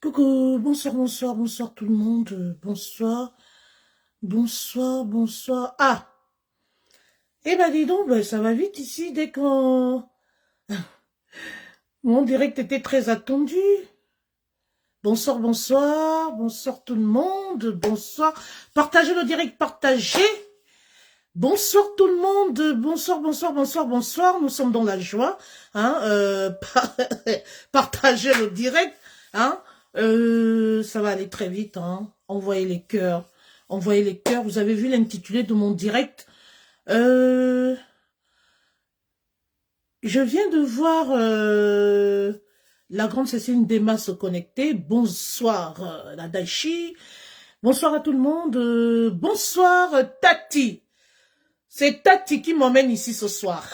Coucou, bonsoir, bonsoir, bonsoir tout le monde. Bonsoir, bonsoir, bonsoir. Ah, eh ben dis donc, ben, ça va vite ici dès qu'on... Mon direct était très attendu. Bonsoir, bonsoir, bonsoir tout le monde, bonsoir. Partagez le direct, partagez. Bonsoir tout le monde, bonsoir, bonsoir, bonsoir, bonsoir. Nous sommes dans la joie, hein. Partagez le direct, hein. Ça va aller très vite, hein. Envoyez les cœurs, envoyez les cœurs. Vous avez vu l'intitulé de mon direct. Je viens de voir la grande Cécile Dema se connecter. Bonsoir la Daichi. Bonsoir à tout le monde. Bonsoir Tati. C'est Tati qui m'emmène ici ce soir.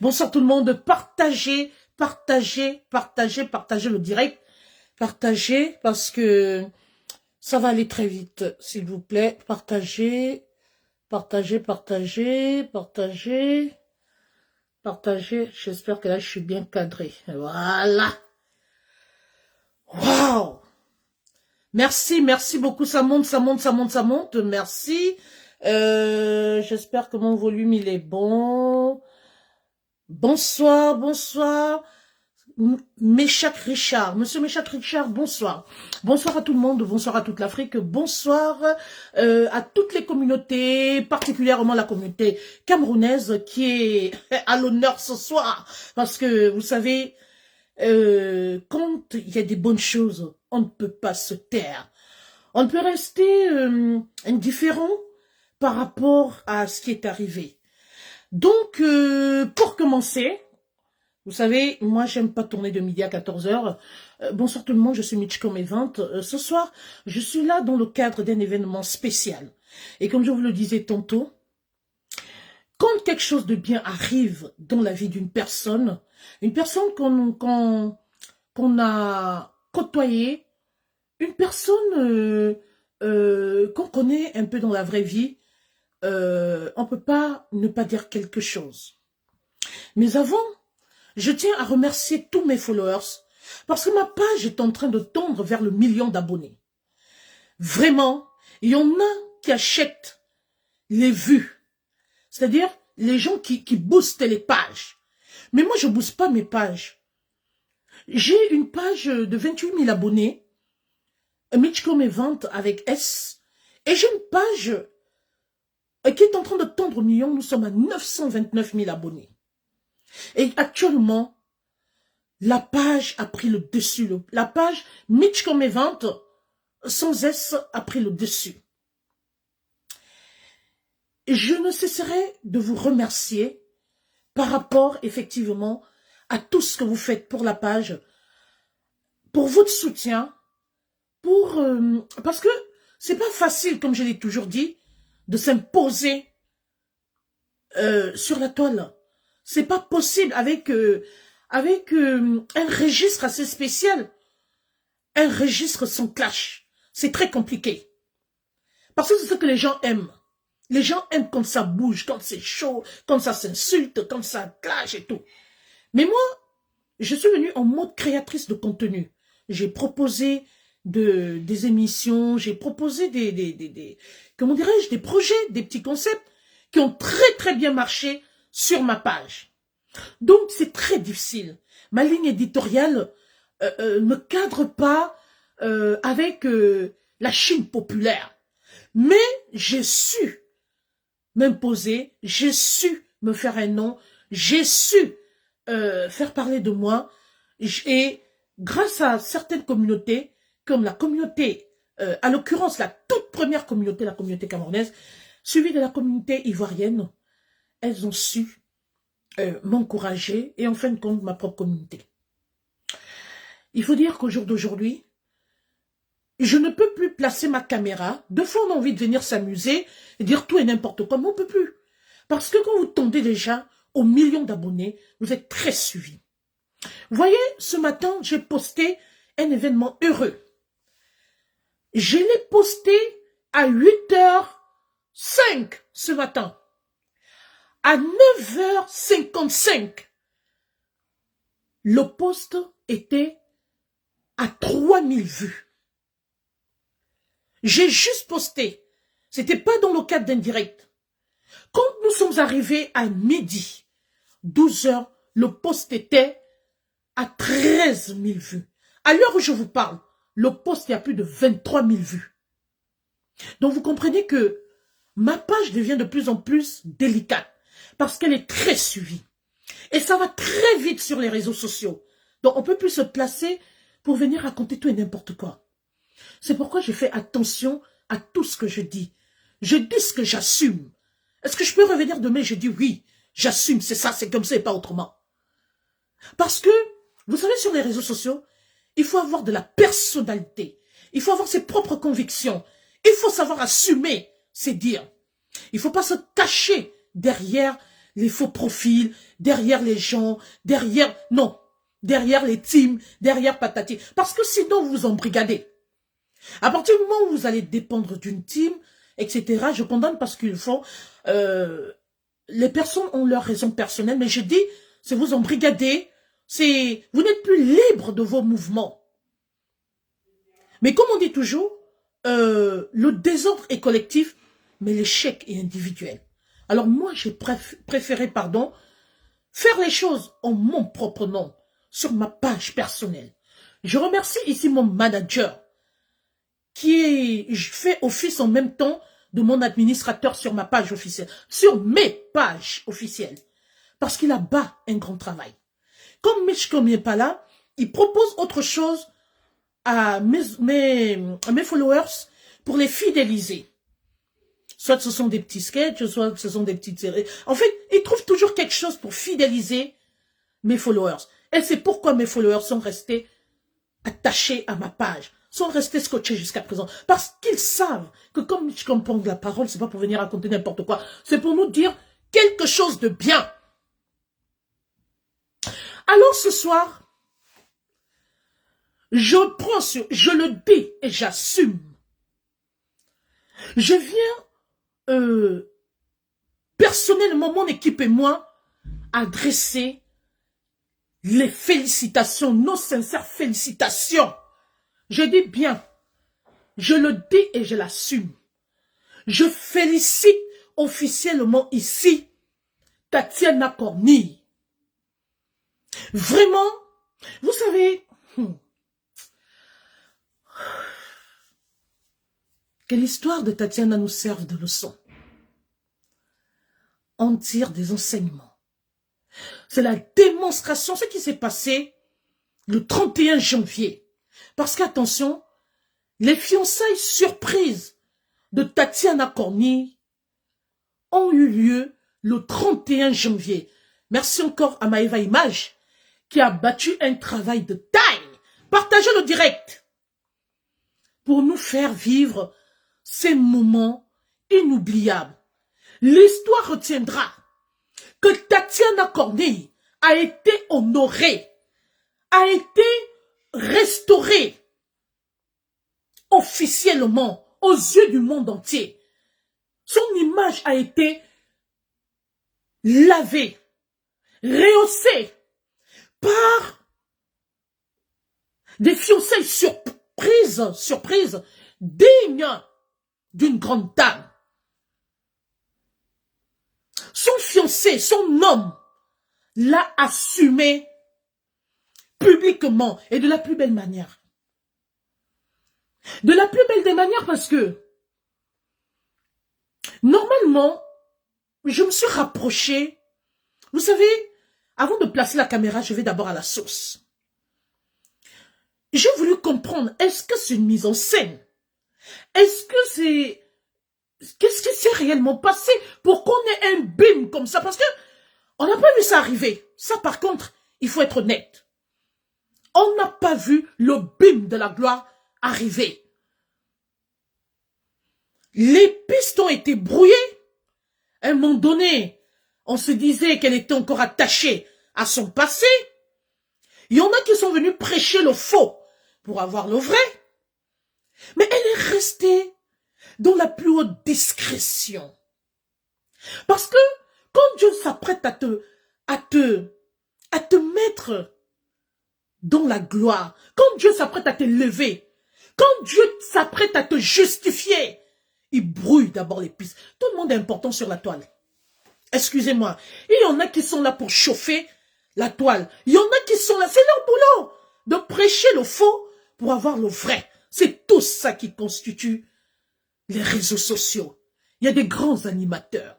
Bonsoir tout le monde. Partagez, partagez, partagez, partagez le direct. Partagez parce que ça va aller très vite, s'il vous plaît. Partagez, partagez, partagez, partagez, partagez. J'espère que là, je suis bien cadré. Voilà. Waouh. Merci, merci beaucoup. Ça monte, ça monte, ça monte, ça monte. Merci. J'espère que mon volume, il est bon. Bonsoir, bonsoir. Méchac Richard, Monsieur Méchac Richard, bonsoir. Bonsoir à tout le monde, bonsoir à toute l'Afrique, bonsoir à toutes les communautés, particulièrement la communauté camerounaise qui est à l'honneur ce soir. Parce que, vous savez, quand il y a des bonnes choses, on ne peut pas se taire. On ne peut rester indifférent par rapport à ce qui est arrivé. Donc, pour commencer, vous savez, moi, j'aime pas tourner de midi à 14h. Bonsoir tout le monde, je suis Michcom Event. Ce soir, je suis là dans le cadre d'un événement spécial. Et comme je vous le disais tantôt, quand quelque chose de bien arrive dans la vie d'une personne, une personne qu'on a côtoyée, une personne qu'on connaît un peu dans la vraie vie, on peut pas ne pas dire quelque chose. Mais avant, je tiens à remercier tous mes followers parce que ma page est en train de tendre vers le 1 million d'abonnés. Vraiment, il y en a qui achètent les vues. C'est-à-dire les gens qui boostent les pages. Mais moi, je ne booste pas mes pages. J'ai une page de 28 000 abonnés, Michcom Event avec S, et j'ai une page qui est en train de tendre au million. Nous sommes à 929 000 abonnés. Et actuellement, la page a pris le dessus. La page Michcom Event, sans S, a pris le dessus. Je ne cesserai de vous remercier par rapport, effectivement, à tout ce que vous faites pour la page, pour votre soutien, parce que c'est pas facile, comme je l'ai toujours dit, de s'imposer sur la toile. C'est pas possible avec un registre assez spécial, un registre sans clash. C'est très compliqué. Parce que c'est ce que les gens aiment. Les gens aiment quand ça bouge, quand c'est chaud, quand ça s'insulte, quand ça clash et tout. Mais moi, je suis venue en mode créatrice de contenu. J'ai proposé des émissions, j'ai proposé comment dirais-je, des projets, des petits concepts qui ont très très bien marché sur ma page. Donc, c'est très difficile. Ma ligne éditoriale ne cadre pas avec la Chine populaire. Mais j'ai su m'imposer, j'ai su me faire un nom, j'ai su faire parler de moi. Et grâce à certaines communautés, comme la communauté, à l'occurrence la toute première communauté, la communauté camerounaise, suivie de la communauté ivoirienne, elles ont su m'encourager et en fin de compte ma propre communauté. Il faut dire qu'au jour d'aujourd'hui, je ne peux plus placer ma caméra. Deux fois on a envie de venir s'amuser et dire tout et n'importe quoi, mais on ne peut plus. Parce que quand vous tendez déjà aux millions d'abonnés, vous êtes très suivis. Vous voyez, ce matin, j'ai posté un événement heureux. Je l'ai posté à 8h05 ce matin. À 9h55, le post était à 3000 vues. J'ai juste posté. C'était pas dans le cadre d'un direct. Quand nous sommes arrivés à midi, 12 heures, le post était à 13 000 vues. À l'heure où je vous parle, le post est à plus de 23 000 vues. Donc vous comprenez que ma page devient de plus en plus délicate parce qu'elle est très suivie. Et ça va très vite sur les réseaux sociaux. Donc on ne peut plus se placer pour venir raconter tout et n'importe quoi. C'est pourquoi je fais attention à tout ce que je dis. Je dis ce que j'assume. Est-ce que je peux revenir demain? Je dis oui, j'assume, c'est ça, c'est comme ça et pas autrement. Parce que, vous savez, sur les réseaux sociaux, il faut avoir de la personnalité. Il faut avoir ses propres convictions. Il faut savoir assumer ses dires. Il ne faut pas se cacher derrière les faux profils, derrière les gens, derrière... Non, derrière les teams, derrière patati. Parce que sinon, vous vous embrigadez. À partir du moment où vous allez dépendre d'une team, etc., je condamne parce qu'ils font... les personnes ont leurs raisons personnelles, mais je dis, c'est vous embrigader, vous n'êtes plus libre de vos mouvements. Mais comme on dit toujours, le désordre est collectif, mais l'échec est individuel. Alors moi, j'ai préféré, faire les choses en mon propre nom, sur ma page personnelle. Je remercie ici mon manager, qui fait office en même temps de mon administrateur sur ma page officielle, sur mes pages officielles, parce qu'il a bas un grand travail. Comme Mitchcom n'est pas là, il propose autre chose à mes followers pour les fidéliser. Soit ce sont des petits sketchs, soit ce sont des petites séries. En fait, il trouve toujours quelque chose pour fidéliser mes followers. Et c'est pourquoi mes followers sont restés attachés à ma page, sont restés scotchés jusqu'à présent. Parce qu'ils savent que comme je comprends la parole, c'est pas pour venir raconter n'importe quoi. C'est pour nous dire quelque chose de bien. Alors ce soir, je le dis et j'assume. Je viens, personnellement, mon équipe et moi, adresser les félicitations, nos sincères félicitations. Je dis bien, je le dis et je l'assume. Je félicite officiellement ici Tatiana Cornille. Vraiment, vous savez, que l'histoire de Tatiana nous serve de leçon. On tire des enseignements. C'est la démonstration, ce qui s'est passé le 31 janvier. Parce qu'attention, les fiançailles surprises de Tatiana Cornille ont eu lieu le 31 janvier. Merci encore à Maëva Image qui a battu un travail de taille. Partagez le direct pour nous faire vivre ces moments inoubliables. L'histoire retiendra que Tatiana Cornille a été honorée, a été restaurée officiellement aux yeux du monde entier. Son image a été lavée, rehaussée par des fiançailles surprises, dignes d'une grande dame. Son fiancé, son homme, l'a assumé publiquement et de la plus belle manière. De la plus belle des manières parce que, normalement, je me suis rapprochée. Vous savez, avant de placer la caméra, je vais d'abord à la source. J'ai voulu comprendre, est-ce que c'est une mise en scène? Est-ce que c'est... Qu'est-ce qui s'est réellement passé pour qu'on ait un bim comme ça? Parce que on n'a pas vu ça arriver. Ça, par contre, il faut être honnête. On n'a pas vu le bim de la gloire arriver. Les pistes ont été brouillées. À un moment donné, on se disait qu'elle était encore attachée à son passé. Il y en a qui sont venus prêcher le faux pour avoir le vrai. Mais elle est restée dans la plus haute discrétion. Parce que quand Dieu s'apprête à te mettre dans la gloire, quand Dieu s'apprête à te lever, quand Dieu s'apprête à te justifier, il brouille d'abord les pistes. Tout le monde est important sur la toile. Excusez-moi. Il y en a qui sont là pour chauffer la toile. Il y en a qui sont là, c'est leur boulot de prêcher le faux pour avoir le vrai. C'est tout ça qui constitue les réseaux sociaux. Il y a des grands animateurs.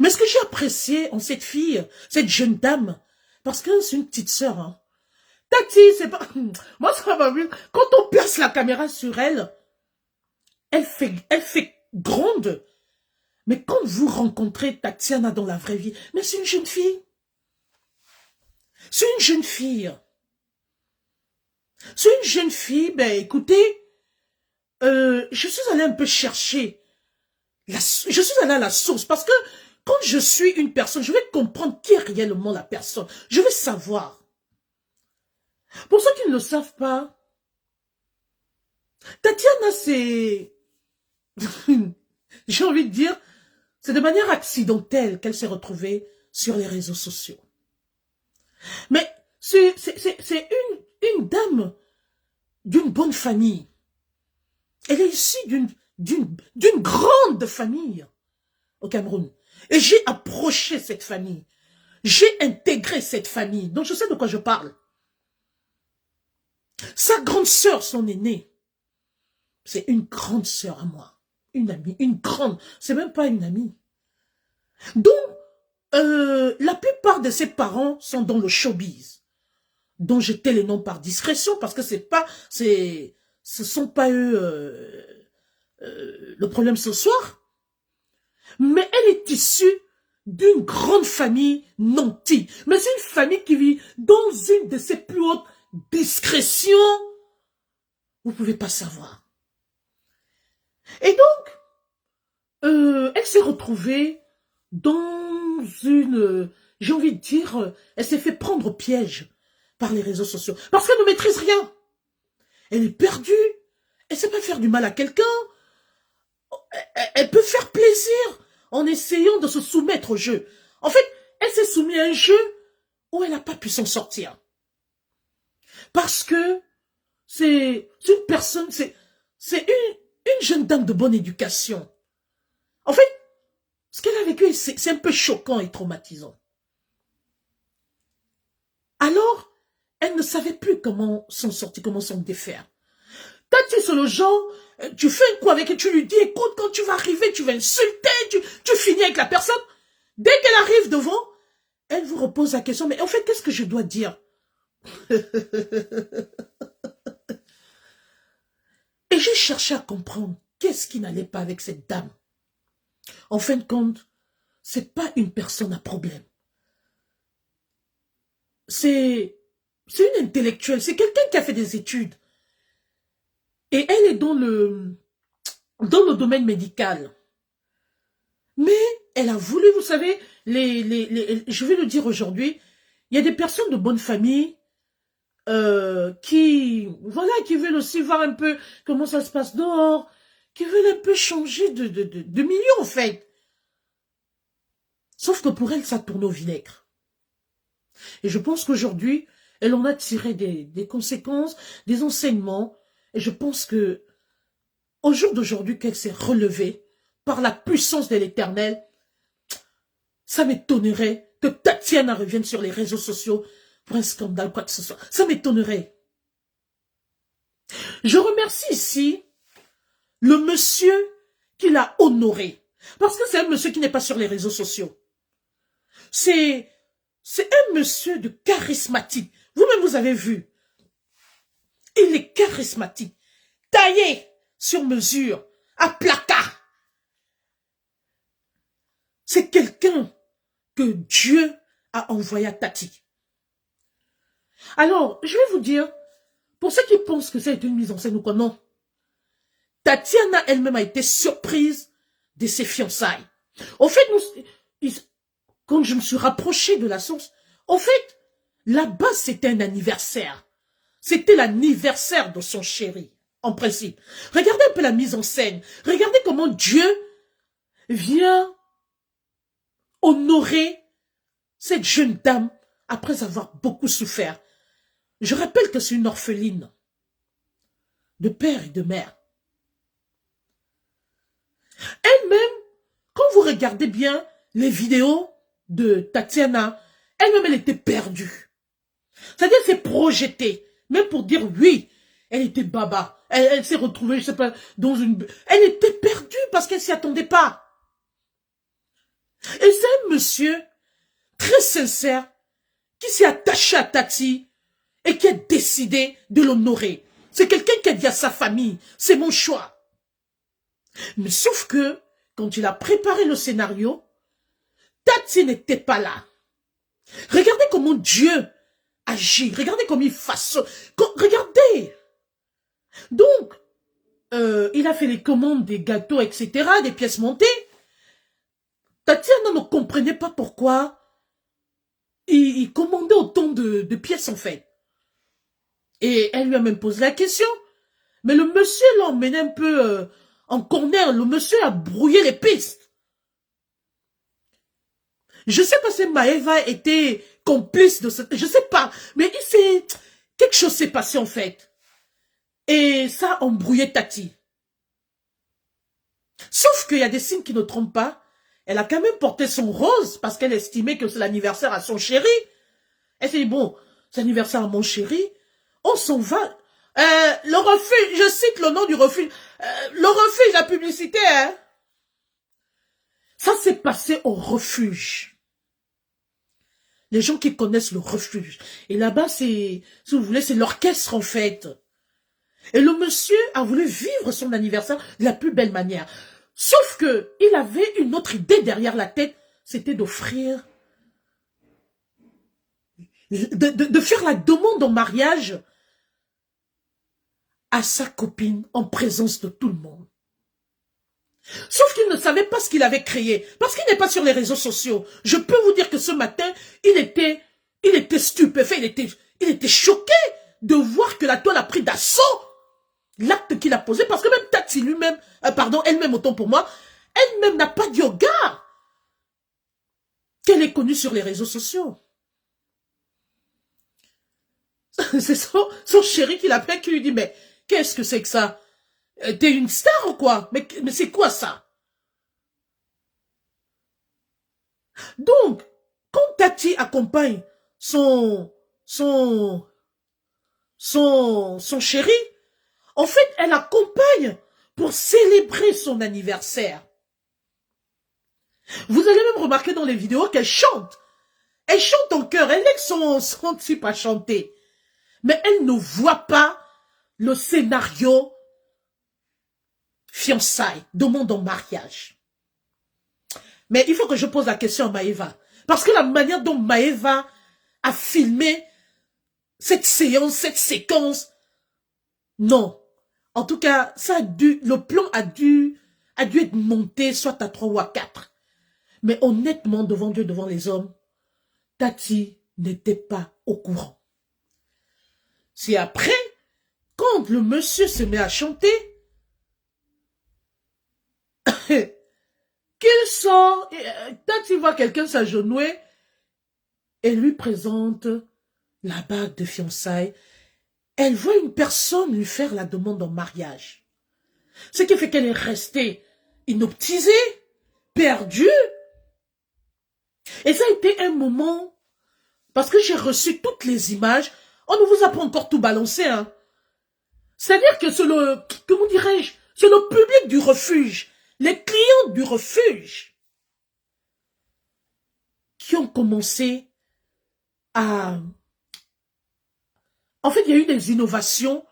Mais ce que j'ai apprécié en cette fille, cette jeune dame, parce que c'est une petite sœur, hein. Tati, c'est pas... Moi, ça m'a vu. Quand on place la caméra sur elle, elle fait grande. Mais quand vous rencontrez Tatiana dans la vraie vie, mais c'est une jeune fille. C'est une jeune fille. C'est une jeune fille, ben écoutez, je suis allée un peu chercher. Je suis allée à la source parce que quand je suis une personne, je vais comprendre qui est réellement la personne. Je vais savoir. Pour ceux qui ne le savent pas, Tatiana, c'est... J'ai envie de dire, c'est de manière accidentelle qu'elle s'est retrouvée sur les réseaux sociaux. Mais c'est une dame d'une bonne famille. Elle est issue d'une grande famille au Cameroun. Et j'ai approché cette famille. J'ai intégré cette famille. Donc je sais de quoi je parle. Sa grande sœur, son aînée, c'est une grande sœur à moi. Une amie, une grande. C'est même pas une amie. Donc, la plupart de ses parents sont dans le showbiz. Dont je tais les noms par discrétion parce que ce sont pas eux le problème ce soir. Mais elle est issue d'une grande famille nantie. Mais c'est une famille qui vit dans une de ses plus hautes discrétions. Vous pouvez pas savoir. Et donc, elle s'est retrouvée dans une... j'ai envie de dire, elle s'est fait prendre au piège par les réseaux sociaux. Parce qu'elle ne maîtrise rien. Elle est perdue. Elle ne sait pas faire du mal à quelqu'un. Elle peut faire plaisir en essayant de se soumettre au jeu. En fait, elle s'est soumise à un jeu où elle n'a pas pu s'en sortir. Parce que c'est une personne, c'est une jeune dame de bonne éducation. En fait, ce qu'elle a vécu, c'est un peu choquant et traumatisant. Alors, elle ne savait plus comment s'en sortir, comment s'en défaire. Tati, c'est le genre, tu fais un coup avec elle, tu lui dis, écoute, quand tu vas arriver, tu vas insulter, tu finis avec la personne. Dès qu'elle arrive devant, elle vous repose la question, mais en fait, qu'est-ce que je dois dire? Et j'ai cherché à comprendre qu'est-ce qui n'allait pas avec cette dame. En fin de compte, c'est pas une personne à problème. C'est une intellectuelle, c'est quelqu'un qui a fait des études. Et elle est dans le domaine médical. Mais elle a voulu, vous savez, je vais le dire aujourd'hui, il y a des personnes de bonne famille qui veulent aussi voir un peu comment ça se passe dehors, qui veulent un peu changer de milieu en fait. Sauf que pour elle, ça tourne au vinaigre. Et je pense qu'aujourd'hui, elle en a tiré des conséquences, des enseignements. Et je pense que au jour d'aujourd'hui, qu'elle s'est relevée par la puissance de l'Éternel, ça m'étonnerait que Tatiana revienne sur les réseaux sociaux pour un scandale, quoi que ce soit. Ça m'étonnerait. Je remercie ici le monsieur qui l'a honoré. Parce que c'est un monsieur qui n'est pas sur les réseaux sociaux. C'est un monsieur de charismatique. Vous-même, vous avez vu. Il est charismatique. Taillé sur mesure. À placard. C'est quelqu'un que Dieu a envoyé à Tati. Alors, je vais vous dire, pour ceux qui pensent que c'est une mise en scène ou quoi, non. Tatiana elle-même a été surprise de ses fiançailles. Au fait, quand je me suis rapprochée de la source, au fait, là-bas, c'était un anniversaire. C'était l'anniversaire de son chéri, en principe. Regardez un peu la mise en scène. Regardez comment Dieu vient honorer cette jeune dame après avoir beaucoup souffert. Je rappelle que c'est une orpheline de père et de mère. Elle-même, quand vous regardez bien les vidéos de Tatiana, elle-même, elle était perdue. C'est-à-dire, c'est projeté. Même pour dire oui, elle était baba. Elle s'est retrouvée, je sais pas, dans une... Elle était perdue parce qu'elle s'y attendait pas. Et c'est un monsieur très sincère qui s'est attaché à Tati et qui a décidé de l'honorer. C'est quelqu'un qui a dit à sa famille, c'est mon choix. Mais sauf que, quand il a préparé le scénario, Tati n'était pas là. Regardez comment Dieu agit. Regardez comment il façonne. Regardez. Donc, il a fait les commandes des gâteaux, etc., des pièces montées. Tatiana ne comprenait pas pourquoi il commandait autant de pièces, en fait. Et elle lui a même posé la question. Mais le monsieur l'a emmené un peu en corner. Le monsieur a brouillé les pistes. Je sais pas si Maëva était complice de cette... Je sais pas. Mais quelque chose s'est passé, en fait. Et ça a embrouillé Tati. Sauf qu'il y a des signes qui ne trompent pas. Elle a quand même porté son rose parce qu'elle estimait que c'est l'anniversaire à son chéri. Elle s'est dit, bon, c'est l'anniversaire à mon chéri. On s'en va. Le refuge, je cite le nom du refuge. Le refuge, la publicité, hein. Ça s'est passé au refuge. Les gens qui connaissent le refuge. Et là-bas, c'est, si vous voulez, c'est l'orchestre, en fait. Et le monsieur a voulu vivre son anniversaire de la plus belle manière. Sauf que il avait une autre idée derrière la tête, c'était d'offrir, de faire la demande en mariage à sa copine en présence de tout le monde. Sauf qu'il ne savait pas ce qu'il avait créé, parce qu'il n'est pas sur les réseaux sociaux. Je peux vous dire que ce matin, il était stupéfait, il était choqué de voir que la toile a pris d'assaut l'acte qu'il a posé, parce que même Tati lui-même, elle-même autant pour moi, elle-même n'a pas dit au gars qu'elle est connue sur les réseaux sociaux. C'est son chéri qui l'appelle, qui lui dit, mais qu'est-ce que c'est que ça? T'es une star ou quoi? Mais c'est quoi ça? Donc, quand Tati accompagne son chéri, en fait, elle accompagne pour célébrer son anniversaire. Vous allez même remarquer dans les vidéos qu'elle chante. Elle chante en chœur, elle laisse son type à chanter. Mais elle ne voit pas le scénario fiançailles, demande en mariage. Mais il faut que je pose la question à Maëva. Parce que la manière dont Maëva a filmé cette séance, cette séquence, non. En tout cas, le plan a dû être monté soit à 3 ou à 4. Mais honnêtement, devant Dieu, devant les hommes, Tati n'était pas au courant. C'est après, quand le monsieur se met à chanter, qu'il sort, Tati voit quelqu'un s'agenouiller et lui présente la bague de fiançailles. Elle voit une personne lui faire la demande en mariage. Ce qui fait qu'elle est restée inoptisée, perdue. Et ça a été un moment, parce que j'ai reçu toutes les images, on ne vous a pas encore tout balancé, hein. C'est-à-dire que c'est le, comment dirais-je, c'est le public du refuge, les clients du refuge, qui ont commencé à... En fait, il y a eu des innovations,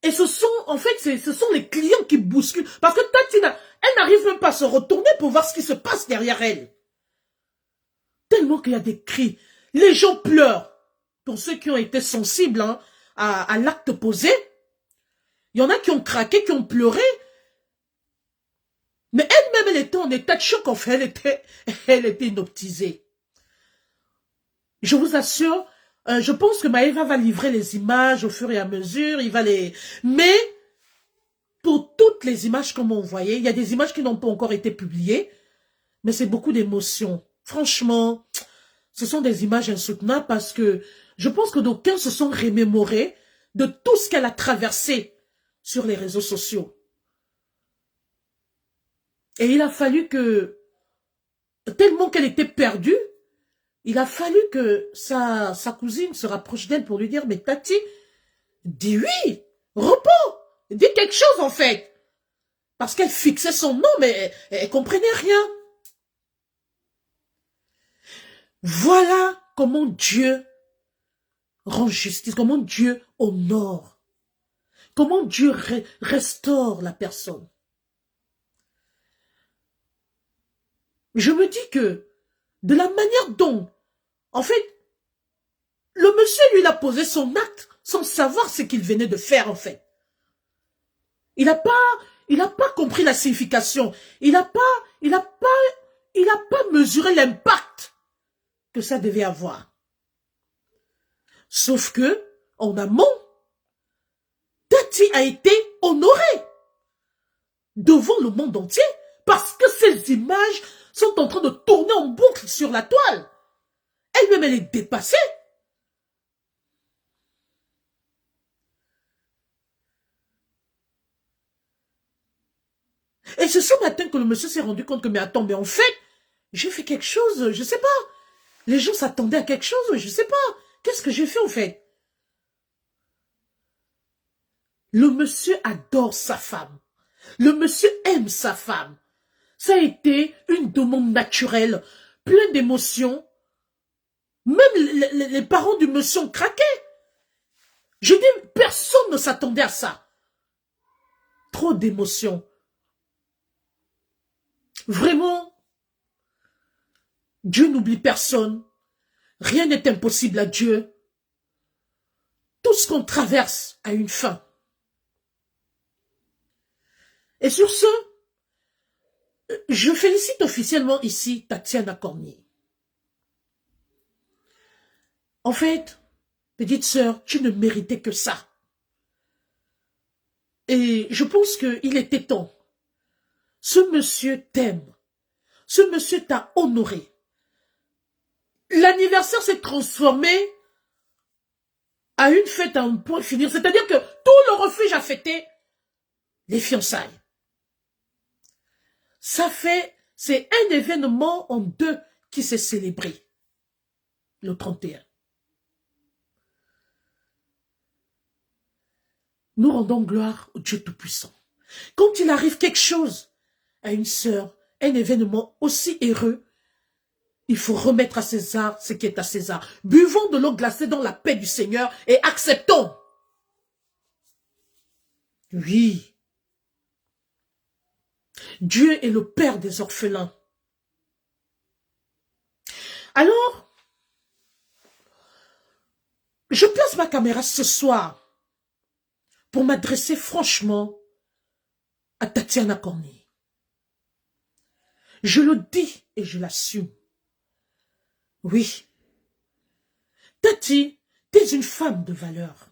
et ce sont les clients qui bousculent, parce que Tati, elle n'arrive même pas à se retourner pour voir ce qui se passe derrière elle. Tellement qu'il y a des cris. Les gens pleurent. Pour ceux qui ont été sensibles, hein, à l'acte posé, il y en a qui ont craqué, qui ont pleuré. Mais elle-même, elle était en état de choc, en fait. Elle était inoptisée. Je vous assure, je pense que Maëva va livrer les images au fur et à mesure. Mais, pour toutes les images qu'on m'a envoyées, il y a des images qui n'ont pas encore été publiées. Mais c'est beaucoup d'émotions. Franchement, Ce sont des images insoutenables parce que je pense que d'aucuns se sont remémorés de tout ce qu'elle a traversé sur les réseaux sociaux. Et il a fallu que, tellement qu'elle était perdue, il a fallu que sa cousine se rapproche d'elle pour lui dire, mais Tati, dis oui, repos, dis quelque chose en fait. Parce qu'elle fixait son nom, mais elle comprenait rien. Voilà comment Dieu rend justice, comment Dieu honore, comment Dieu restaure la personne. Je me dis que, de la manière dont, en fait, le monsieur lui a posé son acte sans savoir ce qu'il venait de faire en fait. Il n'a pas compris la signification. Il n'a pas mesuré l'impact que ça devait avoir. Sauf que, en amont, Tati a été honorée devant le monde entier parce que ces images sont en train de tourner en boucle sur la toile. Elle-même, elle est dépassée. Et c'est ce matin que le monsieur s'est rendu compte que, mais attends, mais en fait, j'ai fait quelque chose, je sais pas. Les gens s'attendaient à quelque chose, je sais pas. Qu'est-ce que j'ai fait en fait? Le monsieur adore sa femme. Le monsieur aime sa femme. Ça a été une demande naturelle, plein d'émotions. Même les parents du monsieur ont craqué. Je dis, personne ne s'attendait à ça. Trop d'émotions. Vraiment, Dieu n'oublie personne. Rien n'est impossible à Dieu. Tout ce qu'on traverse a une fin. Et sur ce, je félicite officiellement ici Tatiana Cornier. En fait, petite sœur, tu ne méritais que ça. Et je pense qu'il était temps. Ce monsieur t'aime. Ce monsieur t'a honoré. L'anniversaire s'est transformé à une fête à un point finir. C'est-à-dire que tout le refuge a fêté les fiançailles. C'est un événement en deux qui s'est célébré. Le 31. Nous rendons gloire au Dieu Tout-Puissant. Quand il arrive quelque chose à une sœur, un événement aussi heureux, il faut remettre à César ce qui est à César. Buvons de l'eau glacée dans la paix du Seigneur et acceptons. Oui. Dieu est le Père des orphelins. Alors, je place ma caméra ce soir pour m'adresser franchement à Tatiana Cornier. Je le dis et je l'assume. Oui. Tati, t'es une femme de valeur.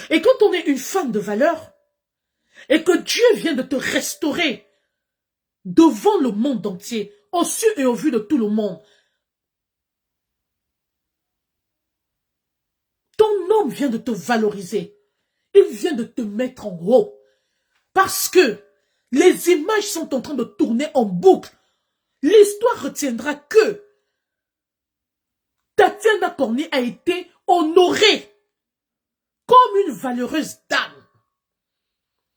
Et quand on est une femme de valeur, et que Dieu vient de te restaurer devant le monde entier, au su et au vu de tout le monde, ton homme vient de te valoriser. Il vient de te mettre en haut. Parce que les images sont en train de tourner en boucle. L'histoire retiendra que Tatiana Cornier a été honorée comme une valeureuse dame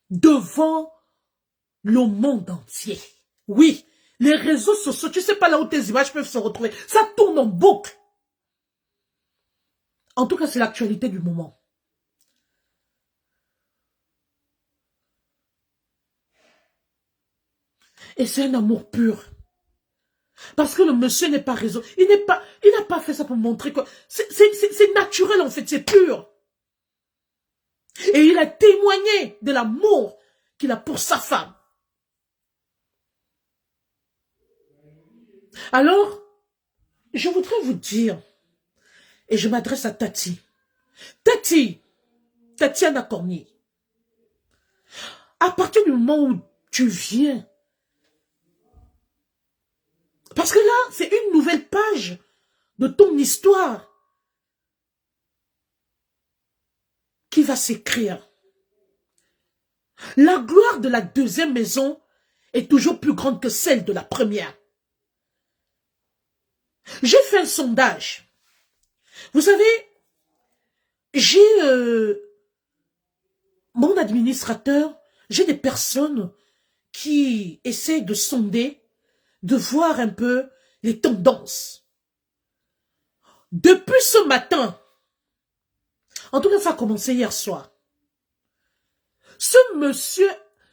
devant le monde entier. Oui, les réseaux sociaux, tu sais pas là où tes images peuvent se retrouver. Ça tourne en boucle. En tout cas, c'est l'actualité du moment. Et c'est un amour pur. Parce que le monsieur n'est pas raison. Il n'a pas fait ça pour montrer que c'est naturel en fait, c'est pur. Et il a témoigné de l'amour qu'il a pour sa femme. Alors, je voudrais vous dire, et je m'adresse à Tati. Tatiana Cornier, à partir du moment où tu viens Parce que là, c'est une nouvelle page de ton histoire qui va s'écrire. La gloire de la deuxième maison est toujours plus grande que celle de la première. J'ai fait un sondage. Vous savez, j'ai mon administrateur, j'ai des personnes qui essaient de sonder, de voir un peu les tendances. Depuis ce matin, en tout cas ça a commencé hier soir, ce monsieur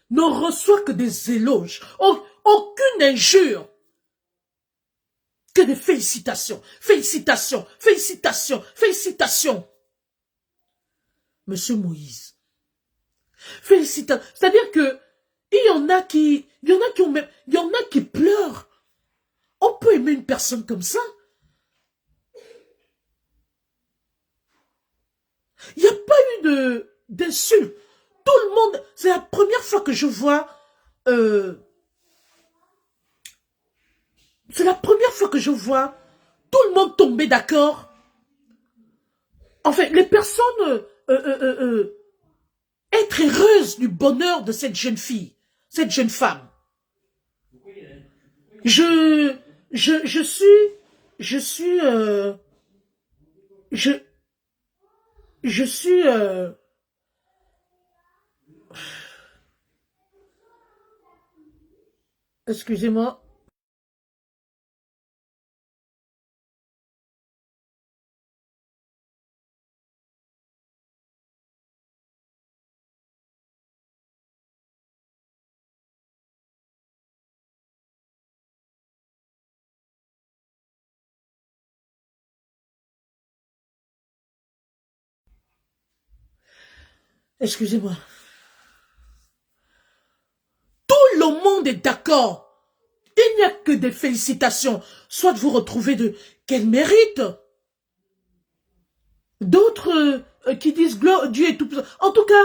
ne reçoit que des éloges, aucune injure, que des félicitations, félicitations, félicitations, félicitations. Monsieur Moïse, félicitations. C'est-à-dire que il y en a qui pleurent. On peut aimer une personne comme ça. Il n'y a pas eu d'insulte. Tout le monde, c'est la première fois que je vois, c'est la première fois que je vois tout le monde tomber d'accord. Enfin, les personnes être heureuses du bonheur de cette jeune fille, cette jeune femme. Je suis, excusez-moi. Excusez-moi. Tout le monde est d'accord. Il n'y a que des félicitations. Soit vous retrouvez de quel mérite. D'autres qui disent gloire, Dieu est tout puissant. En tout cas,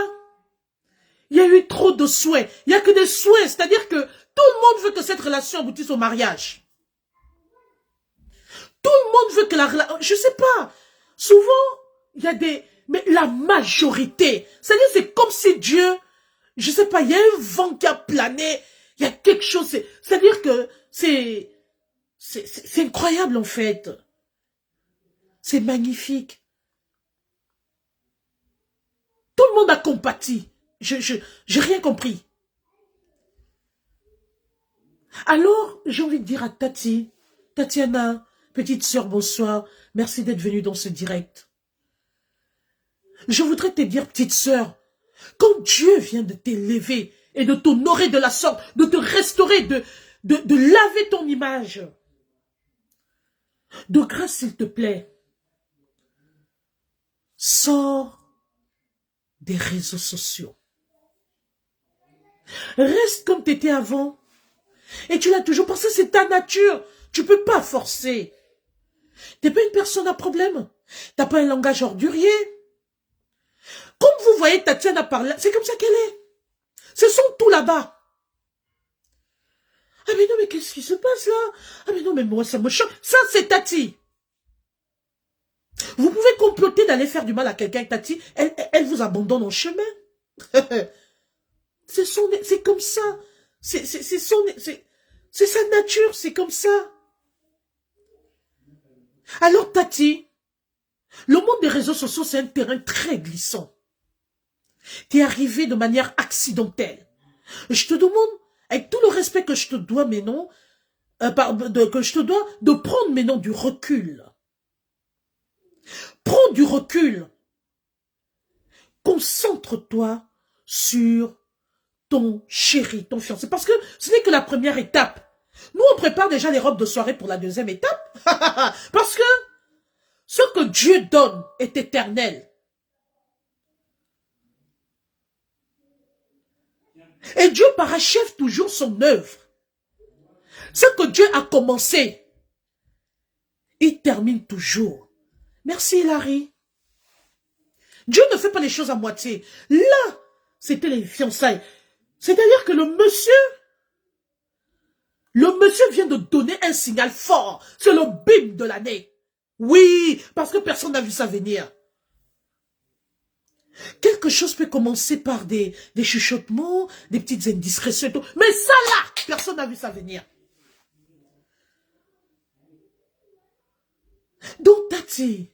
il y a eu trop de souhaits. Il n'y a que des souhaits. C'est-à-dire que tout le monde veut que cette relation aboutisse au mariage. Tout le monde veut que la relation... Je sais pas. Souvent, il y a des... Mais la majorité, c'est-à-dire c'est comme si Dieu... Je sais pas, il y a un vent qui a plané. Il y a quelque chose... C'est-à-dire que c'est incroyable en fait. C'est magnifique. Tout le monde a compati. J'ai rien compris. Alors, j'ai envie de dire à Tatiana, petite sœur, bonsoir. Merci d'être venue dans ce direct. Je voudrais te dire, petite sœur, quand Dieu vient de t'élever et de t'honorer de la sorte, de te restaurer, de laver ton image, de grâce, s'il te plaît, sors des réseaux sociaux. Reste comme tu étais avant. Et tu l'as toujours pensé, c'est ta nature. Tu ne peux pas forcer. Tu n'es pas une personne à problème. Tu n'as pas un langage ordurier. Comme vous voyez Tatiana parler, c'est comme ça qu'elle est. Ce sont tout là-bas. Ah mais non, mais qu'est-ce qui se passe là? Ah mais non, mais moi ça me choque. Ça c'est Tati. Vous pouvez comploter d'aller faire du mal à quelqu'un avec Tati, elle vous abandonne en chemin. C'est comme ça. C'est sa nature, c'est comme ça. Alors Tati, le monde des réseaux sociaux, c'est un terrain très glissant. Tu es arrivé de manière accidentelle. Je te demande, avec tout le respect que je te dois, mais non, que je te dois, de prendre maintenant du recul. Prends du recul. Concentre-toi sur ton chéri, ton fiancé. Parce que ce n'est que la première étape. Nous, on prépare déjà les robes de soirée pour la deuxième étape. Parce que ce que Dieu donne est éternel. Et Dieu parachève toujours son œuvre. Ce que Dieu a commencé, il termine toujours. Merci, Hilary. Dieu ne fait pas les choses à moitié. Là, c'était les fiançailles. C'est-à-dire que le monsieur Le monsieur vient de donner un signal fort. C'est le bim de l'année. Oui, parce que personne n'a vu ça venir. Quelque chose peut commencer par des chuchotements, des petites indiscrétions et tout. Mais ça là, personne n'a vu ça venir. Donc, Tati,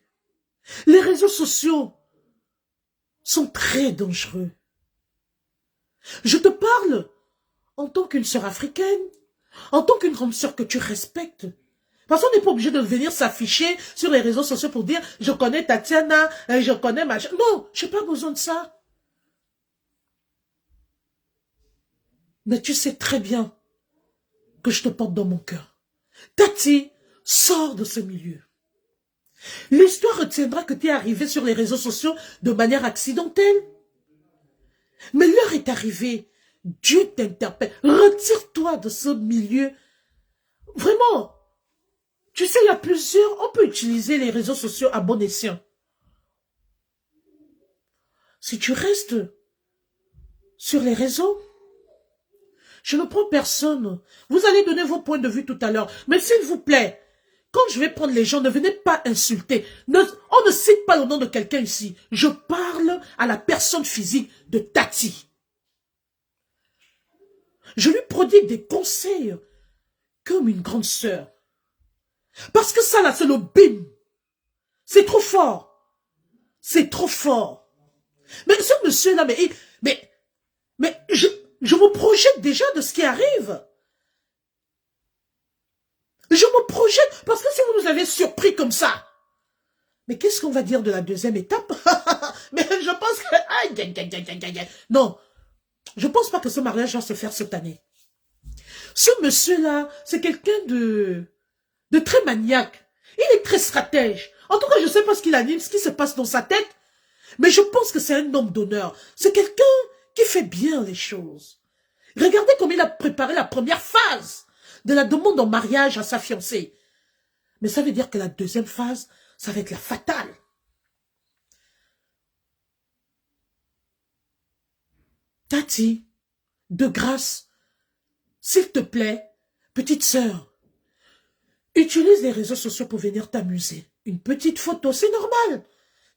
les réseaux sociaux sont très dangereux. Je te parle en tant qu'une sœur africaine, en tant qu'une grande sœur que tu respectes. Parce qu'on n'est pas obligé de venir s'afficher sur les réseaux sociaux pour dire « je connais Tatiana, je connais ma... » Non, je n'ai pas besoin de ça. Mais tu sais très bien que je te porte dans mon cœur. Tati, sors de ce milieu. L'histoire retiendra que tu es arrivé sur les réseaux sociaux de manière accidentelle. Mais l'heure est arrivée. Dieu t'interpelle. Retire-toi de ce milieu. Vraiment. Tu sais, il y a plusieurs... On peut utiliser les réseaux sociaux à bon escient. Si tu restes sur les réseaux, je ne prends personne. Vous allez donner vos points de vue tout à l'heure. Mais s'il vous plaît, quand je vais prendre les gens, ne venez pas insulter. On ne cite pas le nom de quelqu'un ici. Je parle à la personne physique de Tati. Je lui prodigue des conseils comme une grande sœur. Parce que ça là, c'est le bim. C'est trop fort. C'est trop fort. Mais ce monsieur-là, mais je me projette déjà de ce qui arrive. Je me projette, parce que si vous nous avez surpris comme ça, mais qu'est-ce qu'on va dire de la deuxième étape? Mais je pense que... Non, je pense pas que ce mariage va se faire cette année. Ce monsieur-là, c'est quelqu'un de très maniaque. Il est très stratège. En tout cas, je ne sais pas ce qu'il anime, ce qui se passe dans sa tête, mais je pense que c'est un homme d'honneur. C'est quelqu'un qui fait bien les choses. Regardez comme il a préparé la première phase de la demande en mariage à sa fiancée. Mais ça veut dire que la deuxième phase, ça va être la fatale. Tati, de grâce, s'il te plaît, petite sœur, utilise les réseaux sociaux pour venir t'amuser. Une petite photo, c'est normal.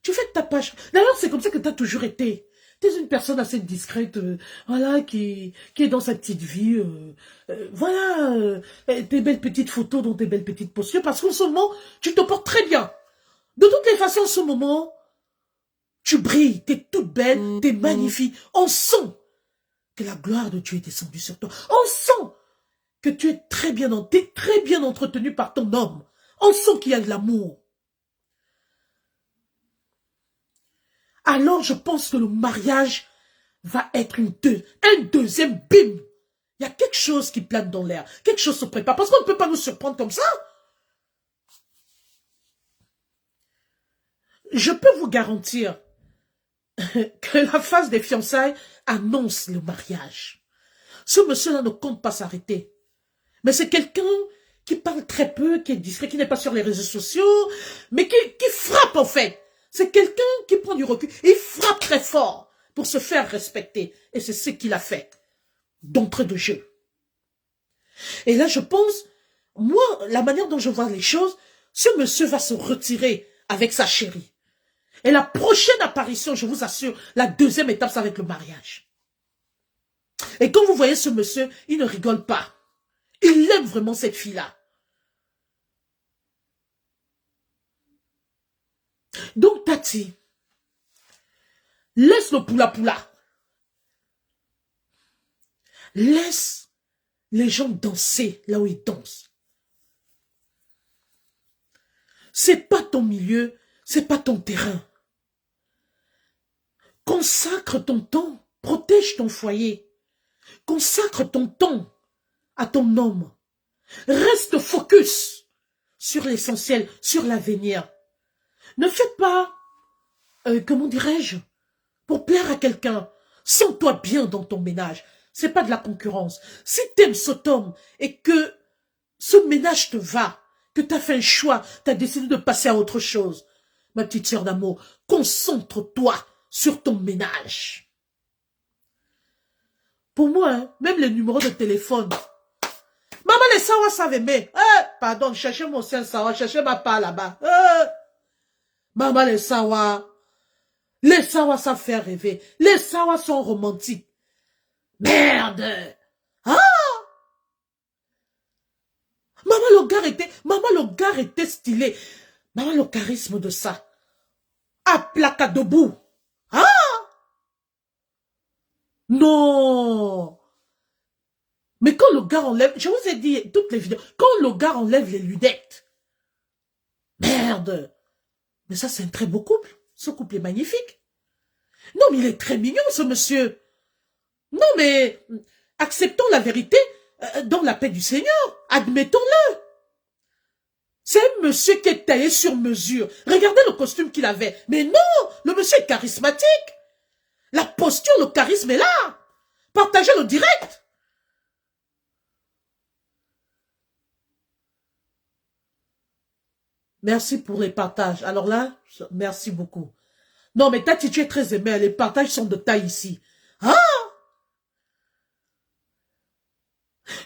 Tu fais ta page. D'ailleurs, c'est comme ça que tu as toujours été. Tu es une personne assez discrète, voilà, qui est dans sa petite vie, voilà, tes belles petites photos dans tes belles petites postures, parce qu'en ce moment, tu te portes très bien. De toutes les façons, en ce moment, tu brilles, tu es toute belle, tu es magnifique. On sent que la gloire de Dieu est descendue sur toi. On sent que tu es très bien entretenu par ton homme. On sent qu'il y a de l'amour. Alors je pense que le mariage va être un deuxième bim. Il y a quelque chose qui plane dans l'air. Quelque chose se prépare. Parce qu'on ne peut pas nous surprendre comme ça. Je peux vous garantir que la phase des fiançailles annonce le mariage. Ce monsieur-là ne compte pas s'arrêter. Mais c'est quelqu'un qui parle très peu, qui est discret, qui n'est pas sur les réseaux sociaux, mais qui frappe en fait. C'est quelqu'un qui prend du recul. Il frappe très fort pour se faire respecter. Et c'est ce qu'il a fait d'entrée de jeu. Et là, je pense, moi, la manière dont je vois les choses, ce monsieur va se retirer avec sa chérie. Et la prochaine apparition, je vous assure, la deuxième étape, ça va être le mariage. Et quand vous voyez ce monsieur, il ne rigole pas. Il aime vraiment cette fille-là. Donc, Tati, laisse le poula-poula. Laisse les gens danser là où ils dansent. C'est pas ton milieu, c'est pas ton terrain. Consacre ton temps, protège ton foyer. Consacre ton temps à ton homme. Reste focus sur l'essentiel, sur l'avenir. Ne fais pas, comment dirais-je, pour plaire à quelqu'un. Sens-toi bien dans ton ménage. C'est pas de la concurrence. Si t'aimes cet homme et que ce ménage te va, que tu as fait un choix, tu as décidé de passer à autre chose, ma petite sœur d'amour, concentre-toi sur ton ménage. Pour moi, hein, même les numéros de téléphone, Maman, les sawa savent aimer. Pardon, cherchez mon sein sawa, cherchez ma part là-bas. Maman, les sawa savent faire rêver. Les sawa sont romantiques. Merde. Ah! Maman, le gars était stylé. Maman, le charisme de ça. À placa debout. Ah! Non. Mais quand le gars enlève, je vous ai dit toutes les vidéos, quand le gars enlève les lunettes, merde. Mais ça, c'est un très beau couple. Ce couple est magnifique. Non, mais il est très mignon, ce monsieur. Non, mais acceptons la vérité dans la paix du Seigneur. Admettons-le. C'est un monsieur qui est taillé sur mesure. Regardez le costume qu'il avait. Mais non, le monsieur est charismatique. La posture, le charisme est là. Partagez le direct. Merci pour les partages. Alors là, merci beaucoup. Non, mais Tati, tu es très aimé. Les partages sont de taille ici. Ah!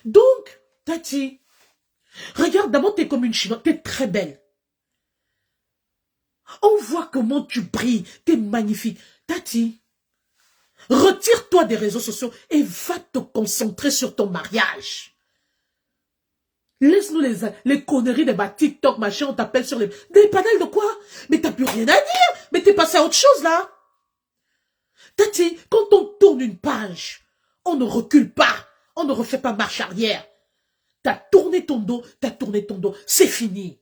Donc, Tati, regarde, d'abord, t'es comme une chinoise. T'es très belle. On voit comment tu brilles. T'es magnifique. Tati, retire-toi des réseaux sociaux et va te concentrer sur ton mariage. Laisse-nous les conneries de ma TikTok, machin, on t'appelle sur les... Des panels de quoi? Mais t'as plus rien à dire. Mais t'es passé à autre chose, là. Tati, quand on tourne une page, on ne recule pas. On ne refait pas marche arrière. T'as tourné ton dos, c'est fini.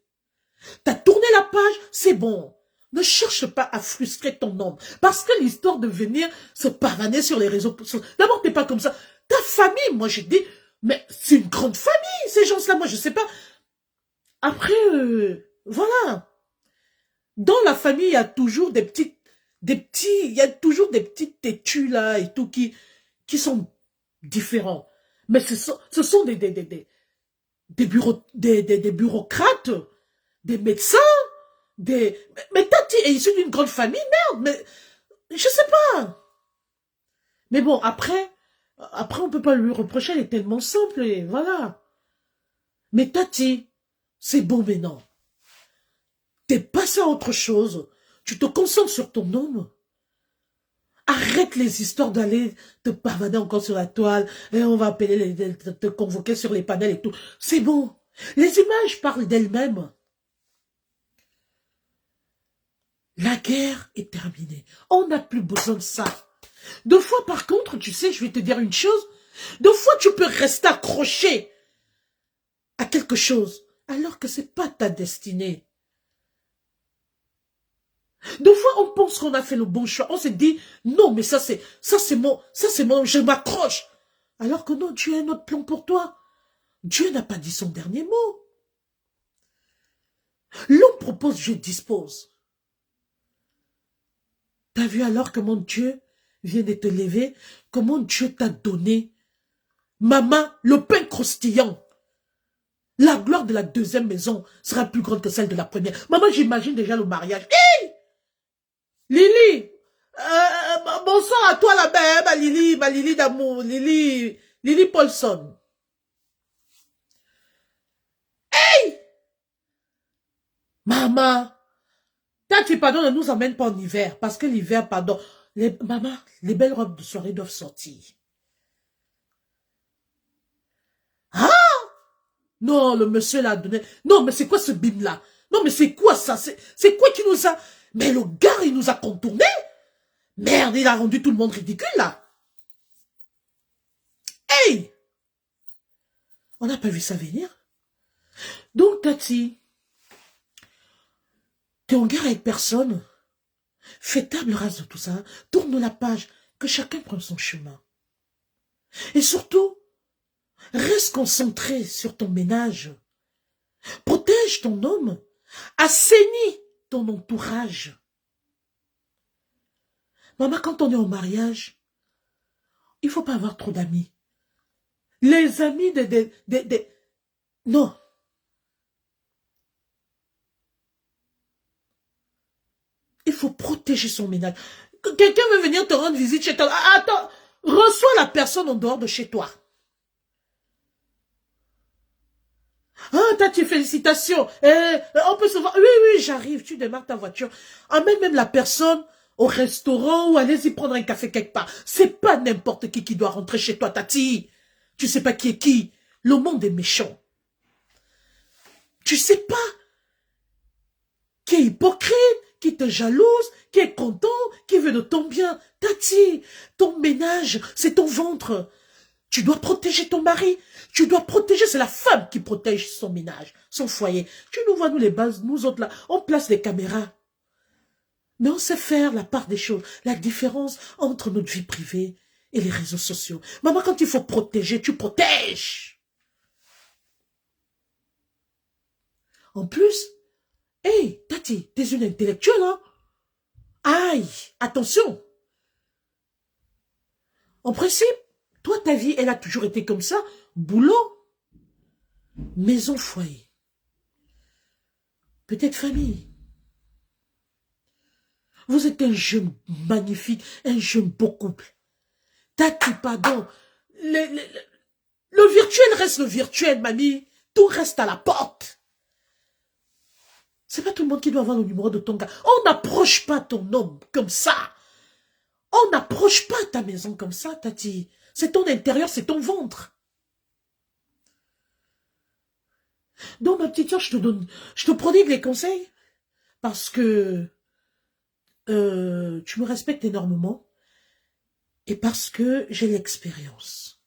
T'as tourné la page, c'est bon. Ne cherche pas à frustrer ton homme. Parce que l'histoire de venir se pavaner sur les réseaux sociaux, d'abord, t'es pas comme ça. Ta famille, moi, j'ai dit, mais c'est une grande famille, ces gens-là, moi, je sais pas. Après, voilà. Dans la famille, il y a toujours il y a toujours des petites têtus, là, et tout, qui sont différents. Mais ce sont des bureaucrates, des médecins, mais Tati est issue d'une grande famille, merde, mais je sais pas. Mais bon, après on peut pas lui reprocher, elle est tellement simple, et voilà. Mais Tati, c'est bon maintenant. T'es passé à autre chose. Tu te concentres sur ton homme. Arrête les histoires d'aller te pavaner encore sur la toile, et on va appeler te convoquer sur les panels et tout. C'est bon. Les images parlent d'elles-mêmes. La guerre est terminée. On n'a plus besoin de ça. Deux fois, par contre, tu sais, je vais te dire une chose. Deux fois, tu peux rester accroché à quelque chose, alors que c'est pas ta destinée. Deux fois, on pense qu'on a fait le bon choix. On s'est dit, non, mais ça c'est mon, je m'accroche. Alors que non, Dieu a un autre plan pour toi. Dieu n'a pas dit son dernier mot. L'homme propose, je dispose. T'as vu alors comment Dieu vient de te lever, comment Dieu t'a donné, maman, le pain croustillant. La gloire de la deuxième maison sera plus grande que celle de la première. Maman, j'imagine déjà le mariage. Hey! Lily, bonsoir à toi là-bas, ma Lily d'amour, Lily Paulson. Hey! Maman, Tati, pardon, ne nous emmène pas en hiver, parce que l'hiver, pardon, maman, les belles robes de soirée doivent sortir. Ah! Non, le monsieur l'a donné. Non, mais c'est quoi ce bim là? Non, mais c'est quoi ça? C'est quoi qui nous a... Mais le gars, il nous a contourné. Merde, il a rendu tout le monde ridicule, là. Hey! On n'a pas vu ça venir. Donc, Tati, t'es en guerre avec personne. Fais table rase de tout ça. Tourne la page. Que chacun prenne son chemin. Et surtout, reste concentré sur ton ménage. Protège ton homme. Assainis ton entourage. Maman, quand on est en mariage, il ne faut pas avoir trop d'amis. Les amis non. Il faut protéger son ménage. Quelqu'un veut venir te rendre visite chez toi. Attends, reçois la personne en dehors de chez toi. Ah, Tati, félicitations. On peut se voir. Oui, oui, j'arrive. Tu démarres ta voiture. Emmène même la personne au restaurant ou allez-y prendre un café quelque part. C'est pas n'importe qui doit rentrer chez toi, Tati. Tu sais pas qui est qui. Le monde est méchant. Tu sais pas qui est hypocrite, qui te jalouse, qui est content, qui veut de ton bien. Tati, ton ménage, c'est ton ventre. Tu dois protéger ton mari. Tu dois protéger, c'est la femme qui protège son ménage, son foyer. Tu nous vois, nous les bases, nous autres là, on place des caméras. Mais on sait faire la part des choses, la différence entre notre vie privée et les réseaux sociaux. Maman, quand il faut protéger, tu protèges. En plus, hey, Tati, t'es une intellectuelle, hein? Aïe, attention. En principe, toi, ta vie, elle a toujours été comme ça. Boulot, maison, foyer. Peut-être famille. Vous êtes un jeune magnifique, un jeune beau couple. Tati, pardon. Le virtuel reste le virtuel, mamie. Tout reste à la porte. C'est pas tout le monde qui doit avoir le numéro de ton gars. On n'approche pas ton homme comme ça. On n'approche pas ta maison comme ça, Tati. C'est ton intérieur, c'est ton ventre. Donc, ma petite soeur, je te prodigue les conseils parce que tu me respectes énormément et parce que j'ai l'expérience.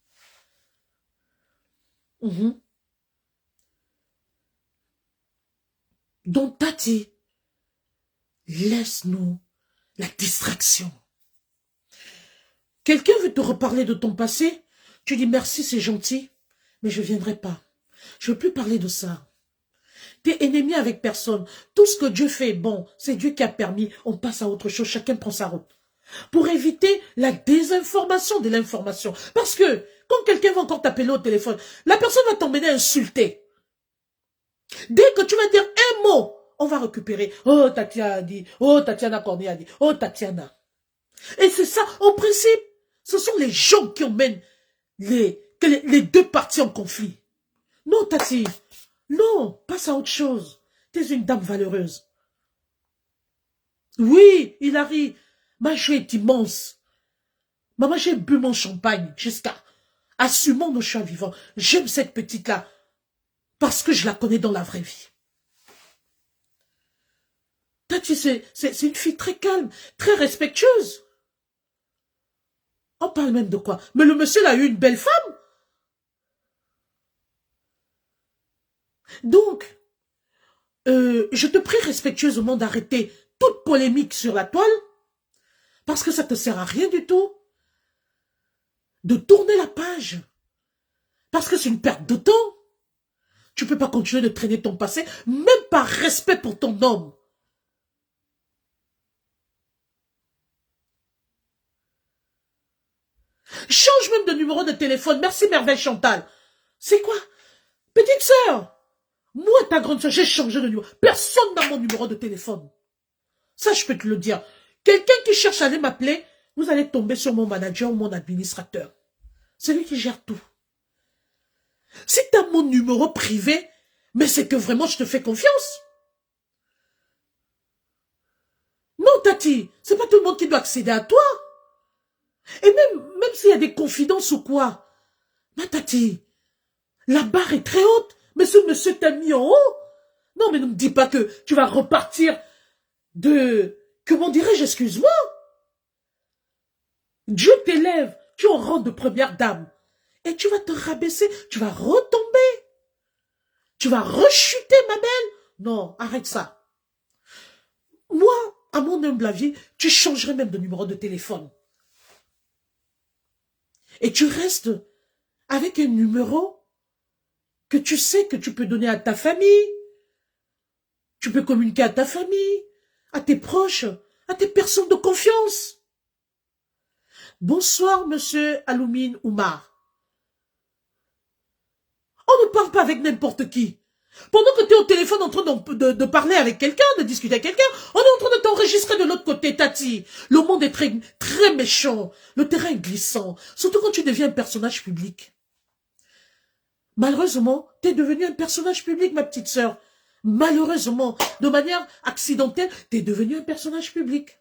Donc, Tati, laisse-nous la distraction. Quelqu'un veut te reparler de ton passé, tu dis merci, c'est gentil, mais je ne viendrai pas. Je ne veux plus parler de ça. Tu es ennemi avec personne. Tout ce que Dieu fait, bon, c'est Dieu qui a permis, on passe à autre chose, chacun prend sa route. Pour éviter la désinformation de l'information. Parce que, quand quelqu'un va encore t'appeler au téléphone, la personne va t'emmener insulter. Dès que tu vas dire un mot, on va récupérer. Oh, Tatiana a dit. Oh, Tatiana Cornier a dit. Oh, Tatiana. Et c'est ça, en principe, ce sont les gens qui emmènent les deux parties en conflit. Non, Tati. Non, passe à autre chose. Tu es une dame valeureuse. Oui, Hilary, ma joie est immense. Maman, j'ai bu mon champagne jusqu'à assumant nos choix vivants. J'aime cette petite-là parce que je la connais dans la vraie vie. Tati, c'est une fille très calme, très respectueuse. On parle même de quoi? Mais le monsieur là a eu une belle femme. Donc, je te prie respectueusement d'arrêter toute polémique sur la toile, parce que ça ne te sert à rien du tout. De tourner la page, parce que c'est une perte de temps. Tu ne peux pas continuer de traîner ton passé, même par respect pour ton homme. Change même de numéro de téléphone. Merci Merveille Chantal. C'est quoi? Petite sœur, moi ta grande sœur, j'ai changé de numéro. Personne n'a mon numéro de téléphone. Ça, je peux te le dire. Quelqu'un qui cherche à aller m'appeler, vous allez tomber sur mon manager ou mon administrateur. C'est lui qui gère tout. Si tu as mon numéro privé, mais c'est que vraiment je te fais confiance. Non, Tati, c'est pas tout le monde qui doit accéder à toi. Et même s'il y a des confidences ou quoi, ma Tati, la barre est très haute, mais ce monsieur t'a mis en haut. Non, mais ne me dis pas que tu vas repartir de... Comment dirais-je, excuse-moi. Dieu t'élève, tu es en rang de première dame. Et tu vas te rabaisser, tu vas retomber. Tu vas rechuter, ma belle. Non, arrête ça. Moi, à mon humble avis, tu changerais même de numéro de téléphone. Et tu restes avec un numéro que tu sais que tu peux donner à ta famille. Tu peux communiquer à ta famille, à tes proches, à tes personnes de confiance. Bonsoir, monsieur Aloumine Oumar. On ne parle pas avec n'importe qui. Pendant que tu es au téléphone en train de parler avec quelqu'un, de discuter avec quelqu'un, on est en train de t'enregistrer de l'autre côté, Tati. Le monde est très, très méchant. Le terrain est glissant. Surtout quand tu deviens un personnage public. Malheureusement, tu es devenue un personnage public, ma petite sœur. Malheureusement, de manière accidentelle, tu es devenue un personnage public.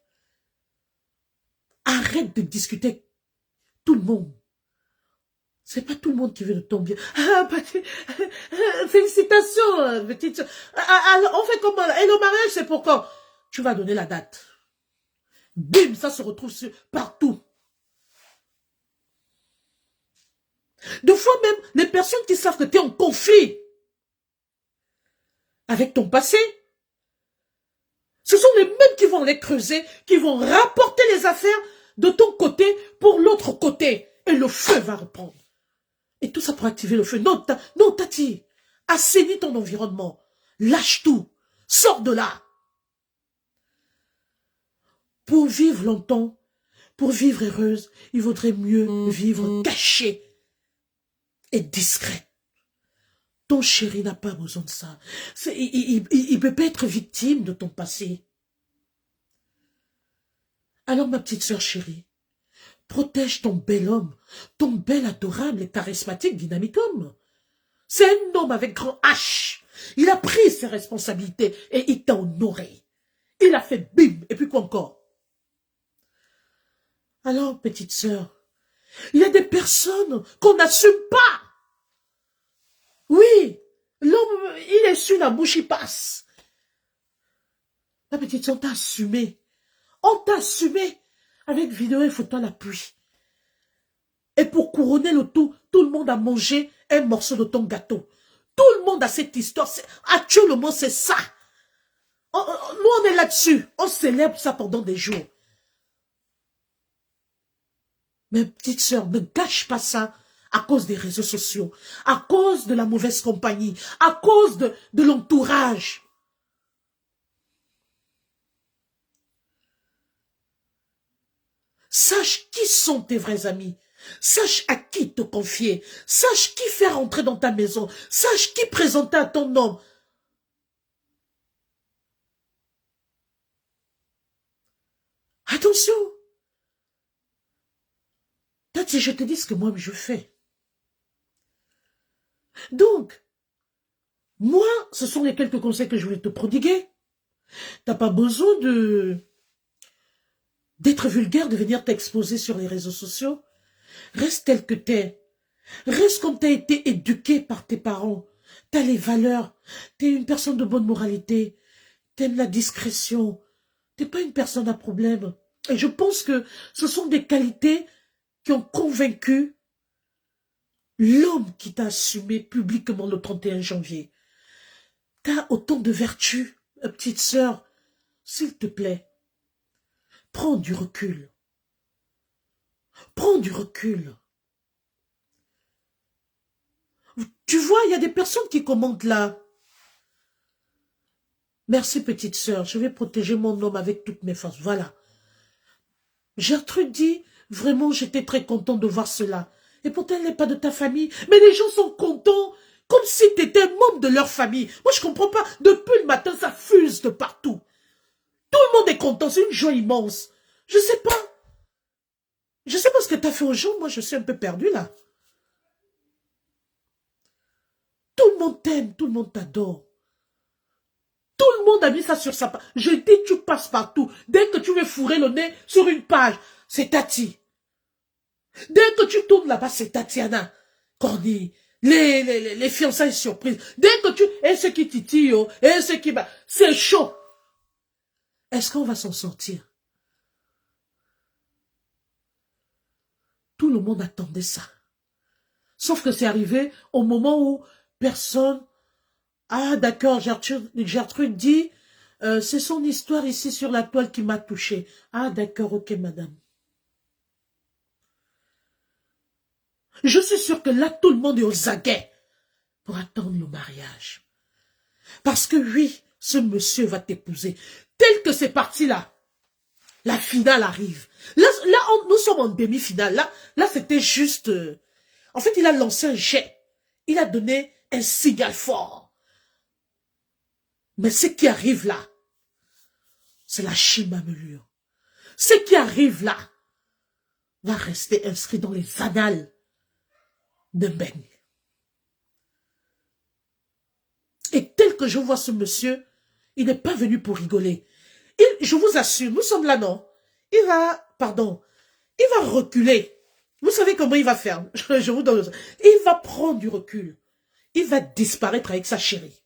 Arrête de discuter avec tout le monde. C'est pas tout le monde qui veut de ton bien. Ah, félicitations, petite sœur. Alors, on fait comment? Et le mariage, c'est pour quand? Tu vas donner la date. Bim, ça se retrouve partout. Deux fois même, les personnes qui savent que tu es en conflit avec ton passé, ce sont les mêmes qui vont les creuser, qui vont rapporter les affaires de ton côté pour l'autre côté. Et le feu va reprendre. Et tout ça pour activer le feu. Non, Tati, assainis ton environnement. Lâche tout. Sors de là. Pour vivre longtemps, pour vivre heureuse, il vaudrait mieux vivre caché et discret. Ton chéri n'a pas besoin de ça. Il peut pas être victime de ton passé. Alors, ma petite sœur chérie, protège ton bel homme, ton bel adorable et charismatique dynamique homme. C'est un homme avec grand H. Il a pris ses responsabilités et il t'a honoré. Il a fait bim, et puis quoi encore? Alors, petite sœur, il y a des personnes qu'on n'assume pas. Oui, l'homme, il est sur la bouche, il passe. La petite sœur, on t'a assumé. On t'a assumé avec vidéo et photo à l'appui. Et pour couronner le tout le monde a mangé un morceau de ton gâteau. Tout le monde a cette histoire. Actuellement, c'est ça. Nous, on est là-dessus. On célèbre ça pendant des jours. Mais petite sœur, ne gâche pas ça à cause des réseaux sociaux, à cause de la mauvaise compagnie, à cause de l'entourage. Sache qui sont tes vrais amis. Sache à qui te confier. Sache qui faire entrer dans ta maison. Sache qui présenter à ton homme. Attention. Tati, je te dis ce que moi je fais. Donc, moi, ce sont les quelques conseils que je voulais te prodiguer. T'as pas besoin d'être vulgaire, de venir t'exposer sur les réseaux sociaux. Reste tel que t'es. Reste comme t'as été éduqué par tes parents. T'as les valeurs. T'es une personne de bonne moralité. T'aimes la discrétion. T'es pas une personne à problème. Et je pense que ce sont des qualités qui ont convaincu l'homme qui t'a assumé publiquement le 31 janvier. T'as autant de vertus, petite sœur. S'il te plaît, prends du recul. Prends du recul. Tu vois, il y a des personnes qui commentent là. Merci, petite sœur, je vais protéger mon homme avec toutes mes forces. Voilà. Gertrude dit, vraiment, j'étais très content de voir cela. Et pourtant, elle n'est pas de ta famille. Mais les gens sont contents, comme si tu étais un membre de leur famille. Moi, je comprends pas. Depuis le matin, ça fuse de partout. Tout le monde est content, c'est une joie immense. Je sais pas. Je sais pas ce que tu as fait aux gens. Moi, je suis un peu perdue là. Tout le monde t'aime, tout le monde t'adore. Tout le monde a mis ça sur sa page. Je dis, tu passes partout. Dès que tu veux fourrer le nez sur une page, c'est Tati. Dès que tu tournes là-bas, c'est Tatiana. Corny. Les fiançailles surprises. Dès que tu... Et ce qui titille, et ce qui... C'est chaud. Est-ce qu'on va s'en sortir? Tout le monde attendait ça. Sauf que c'est arrivé au moment où personne... Ah, d'accord, Gertrude dit, c'est son histoire ici sur la toile qui m'a touché. Ah, d'accord, ok, madame. Je suis sûre que là, tout le monde est aux aguets pour attendre le mariage. Parce que oui, ce monsieur va t'épouser. Tel que c'est parti là, la finale arrive. Là nous sommes en demi-finale. Là c'était juste... en fait, il a lancé un jet. Il a donné un signal fort. Mais ce qui arrive là, c'est la chimamélure. Ce qui arrive là va rester inscrit dans les annales de Mbeng. que je vois ce monsieur, il n'est pas venu pour rigoler. Je vous assure, nous sommes là, non? Il va reculer. Vous savez comment il va faire? Je vous donne. Il va prendre du recul. Il va disparaître avec sa chérie.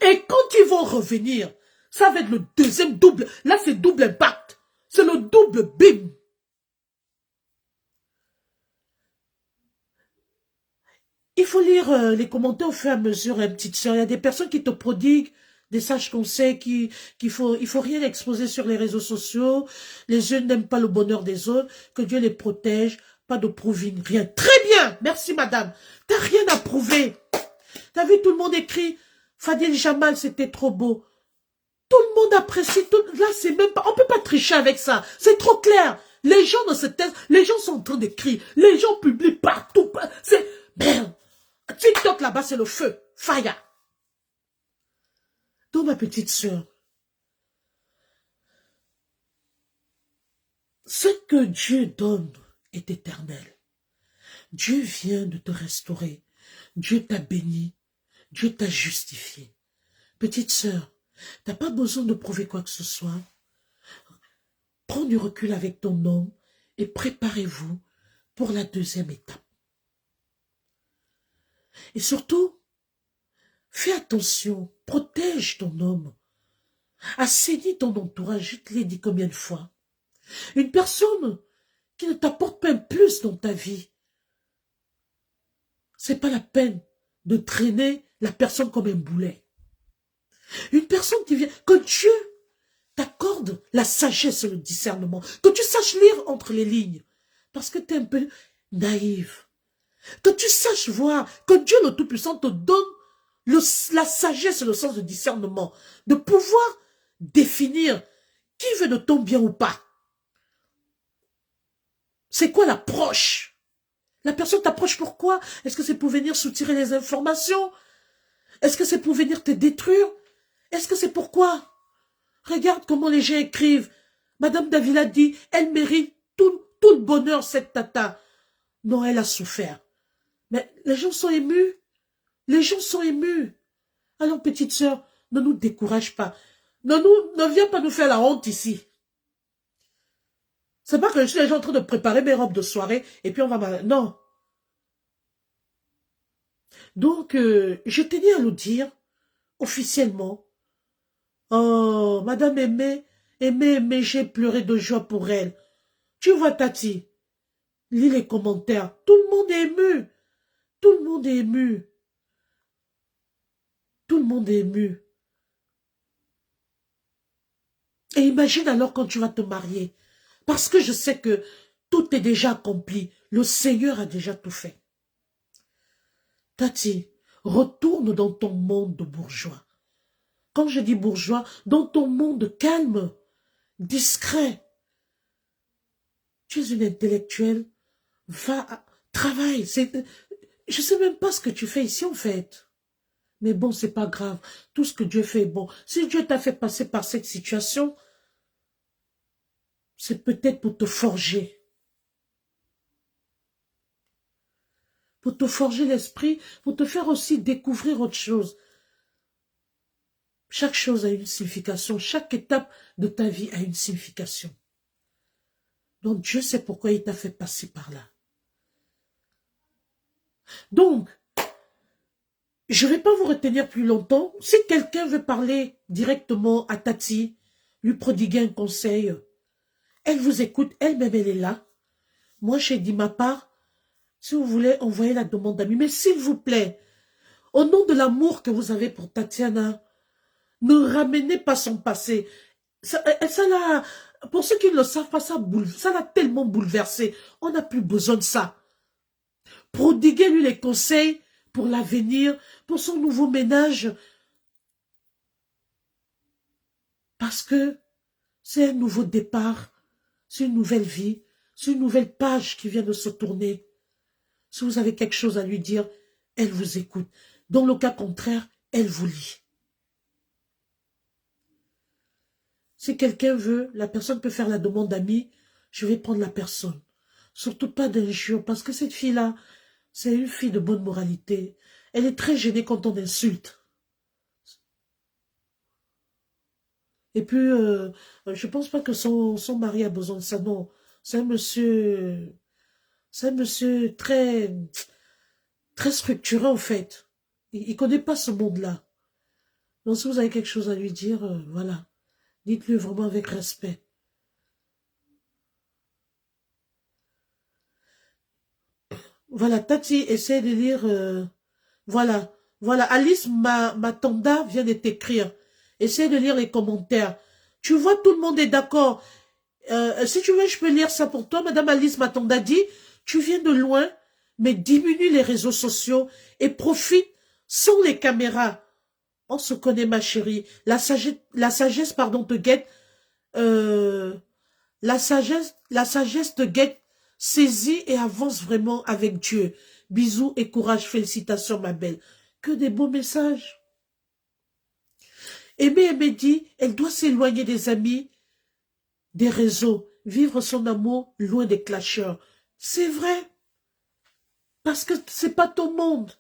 Et quand ils vont revenir, ça va être le deuxième double. Là, c'est double impact. C'est le double bim. Il faut lire les commentaires au fur et à mesure, hein, petite sœur. Il y a des personnes qui te prodiguent des sages conseils il faut rien exposer sur les réseaux sociaux. Les jeunes n'aiment pas le bonheur des autres. Que Dieu les protège. Pas de proving, rien. Très bien. Merci, madame. T'as rien à prouver. T'as vu, tout le monde écrit Fadil Jamal, c'était trop beau. Tout le monde apprécie. Là, c'est même pas... On peut pas tricher avec ça. C'est trop clair. Les gens ne se taisent. Les gens sont en train d'écrire. Les gens publient partout. C'est... Merde. TikTok, là-bas, c'est le feu. Fire. Donc, ma petite sœur, ce que Dieu donne est éternel. Dieu vient de te restaurer. Dieu t'a béni. Dieu t'a justifié. Petite sœur, t'as pas besoin de prouver quoi que ce soit. Prends du recul avec ton homme et préparez-vous pour la deuxième étape. Et surtout, fais attention, protège ton homme. Assainis ton entourage, je te l'ai dit combien de fois. Une personne qui ne t'apporte pas un plus dans ta vie, c'est pas la peine de traîner la personne comme un boulet. Une personne qui vient, que Dieu t'accorde la sagesse et le discernement, que tu saches lire entre les lignes, parce que tu es un peu naïve, que tu saches voir, que Dieu le Tout-Puissant te donne la sagesse et le sens de discernement, de pouvoir définir qui veut de ton bien ou pas. C'est quoi l'approche? La personne t'approche pourquoi? Est-ce que c'est pour venir soutirer les informations? Est-ce que c'est pour venir te détruire? Est-ce que c'est pourquoi? Regarde comment les gens écrivent. Madame Davila dit, elle mérite tout le bonheur, cette tata. Non, elle a souffert. Mais les gens sont émus. Les gens sont émus. Alors, petite sœur, ne nous décourage pas. Ne viens pas nous faire la honte ici. C'est pas que je suis déjà en train de préparer mes robes de soirée et puis on va... Non. Donc, je tenais à le dire officiellement. Oh, Madame Aimée, j'ai pleuré de joie pour elle. Tu vois, Tati, lis les commentaires. Tout le monde est ému. Tout le monde est ému. Tout le monde est ému. Et imagine alors quand tu vas te marier. Parce que je sais que tout est déjà accompli. Le Seigneur a déjà tout fait. Tati, retourne dans ton monde de bourgeois. Quand je dis bourgeois, dans ton monde calme, discret. Tu es une intellectuelle. Va, travaille. Je ne sais même pas ce que tu fais ici en fait. Mais bon, c'est pas grave. Tout ce que Dieu fait est bon. Si Dieu t'a fait passer par cette situation, c'est peut-être pour te forger. Pour te forger l'esprit, pour te faire aussi découvrir autre chose. Chaque chose a une signification. Chaque étape de ta vie a une signification. Donc Dieu sait pourquoi il t'a fait passer par là. Donc, je ne vais pas vous retenir plus longtemps. Si quelqu'un veut parler directement à Tati, lui prodiguer un conseil, elle vous écoute, elle-même elle est là. Moi j'ai dit ma part, si vous voulez envoyer la demande d'amis, mais s'il vous plaît, au nom de l'amour que vous avez pour Tatiana, ne ramenez pas son passé. Pour ceux qui ne le savent pas, ça l'a tellement bouleversé. On n'a plus besoin de ça. Prodiguez-lui les conseils pour l'avenir, pour son nouveau ménage. Parce que c'est un nouveau départ, c'est une nouvelle vie, c'est une nouvelle page qui vient de se tourner. Si vous avez quelque chose à lui dire, elle vous écoute. Dans le cas contraire, elle vous lit. Si quelqu'un veut, la personne peut faire la demande d'amis, je vais prendre la personne. Surtout pas d'injures, parce que cette fille-là, c'est une fille de bonne moralité. Elle est très gênée quand on insulte. Et puis, je pense pas que son mari a besoin de ça, non. C'est un monsieur très, très structuré, en fait. Il connaît pas ce monde-là. Donc, si vous avez quelque chose à lui dire, voilà. Dites-le vraiment avec respect. Voilà, Tati, essaie de lire, voilà. Voilà, Alice Matanda vient de t'écrire. Essaie de lire les commentaires. Tu vois, tout le monde est d'accord. Si tu veux, je peux lire ça pour toi. Madame Alice Matonda dit, tu viens de loin, mais diminue les réseaux sociaux et profite sans les caméras. On se connaît, ma chérie. La sagesse, pardon, te guette. euh, la sagesse te guette. Saisis et avance vraiment avec Dieu. Bisous et courage. Félicitations, ma belle. Que des beaux messages. Aimée dit, elle doit s'éloigner des amis, des réseaux, vivre son amour loin des clasheurs. C'est vrai, parce que c'est pas ton monde.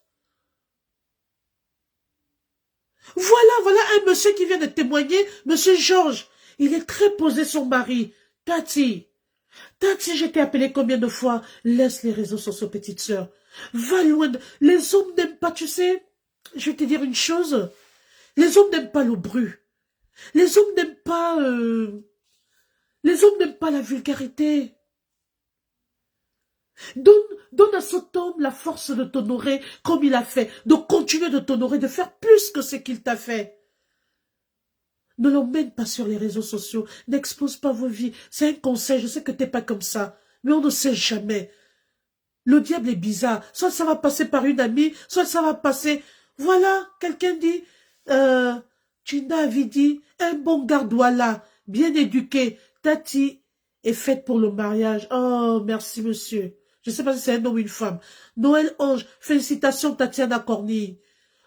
Voilà un monsieur qui vient de témoigner, monsieur Georges. Il est très posé, son mari. Tati, je t'ai appelé combien de fois? Laisse les réseaux sociaux, petite sœur. Va loin. Les hommes n'aiment pas, tu sais. Je vais te dire une chose. Les hommes n'aiment pas le bruit. Les hommes n'aiment pas... Les hommes n'aiment pas la vulgarité. Donne à cet homme la force de t'honorer comme il a fait, de continuer de t'honorer, de faire plus que ce qu'il t'a fait. Ne l'emmène pas sur les réseaux sociaux, n'expose pas vos vies. C'est un conseil, je sais que t'es pas comme ça, mais on ne sait jamais. Le diable est bizarre, soit ça va passer par une amie, soit ça va passer... Voilà, quelqu'un dit, euh, Tina avait dit, un bon garde-voilà, bien éduqué, Tati est faite pour le mariage. Oh, merci monsieur. Je ne sais pas si c'est un homme ou une femme. Noël Ange, félicitations Tatiana Cornille.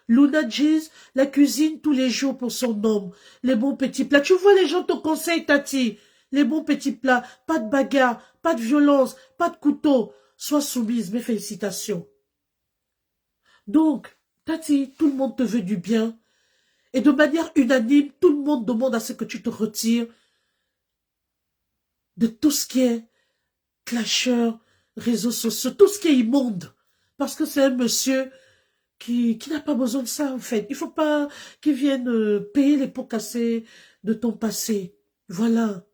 Luna Giz, la cuisine tous les jours pour son homme. Les bons petits plats. Tu vois, les gens te conseillent, Tati. Les bons petits plats. Pas de bagarre, pas de violence, pas de couteau. Sois soumise, mes félicitations. Donc, Tati, tout le monde te veut du bien. Et de manière unanime, tout le monde demande à ce que tu te retires de tout ce qui est clasheur, réseaux sociaux, tout ce qui est immonde. Parce que c'est un monsieur qui n'a pas besoin de ça, en fait. Il faut pas qu'il vienne payer les pots cassés de ton passé. Voilà.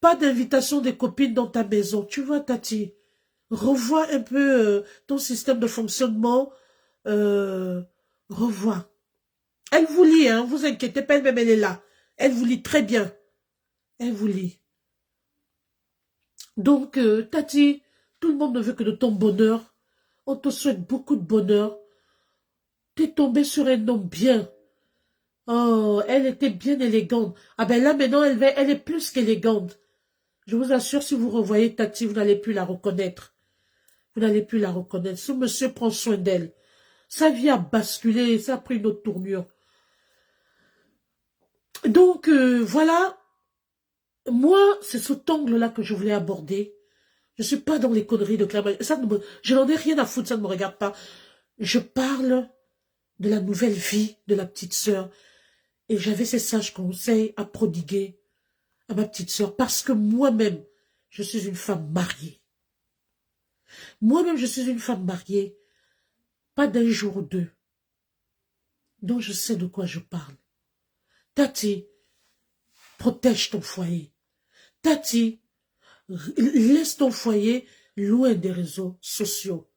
Pas d'invitation des copines dans ta maison. Tu vois, Tati, revois un peu ton système de fonctionnement. Euh, revois. Elle vous lit, hein, vous inquiétez pas, elle-même, elle est là. Elle vous lit très bien. Elle vous lit. Donc, Tati, tout le monde ne veut que de ton bonheur. On te souhaite beaucoup de bonheur. T'es tombée sur un homme bien. Oh, elle était bien élégante. Ah ben là, maintenant, elle est plus qu'élégante. Je vous assure, si vous revoyez Tati, vous n'allez plus la reconnaître. Vous n'allez plus la reconnaître. Ce monsieur prend soin d'elle. Sa vie a basculé, ça a pris une autre tournure. Donc, voilà. Moi, c'est cet angle-là que je voulais aborder. Je suis pas dans les conneries de Claire. Je n'en ai rien à foutre, ça ne me regarde pas. Je parle de la nouvelle vie de la petite sœur. Et j'avais ces sages conseils à prodiguer à ma petite sœur. Parce que moi-même, je suis une femme mariée. Moi-même, je suis une femme mariée. Pas d'un jour ou deux. Donc, je sais de quoi je parle. Tati, protège ton foyer. Tati, laisse ton foyer loin des réseaux sociaux.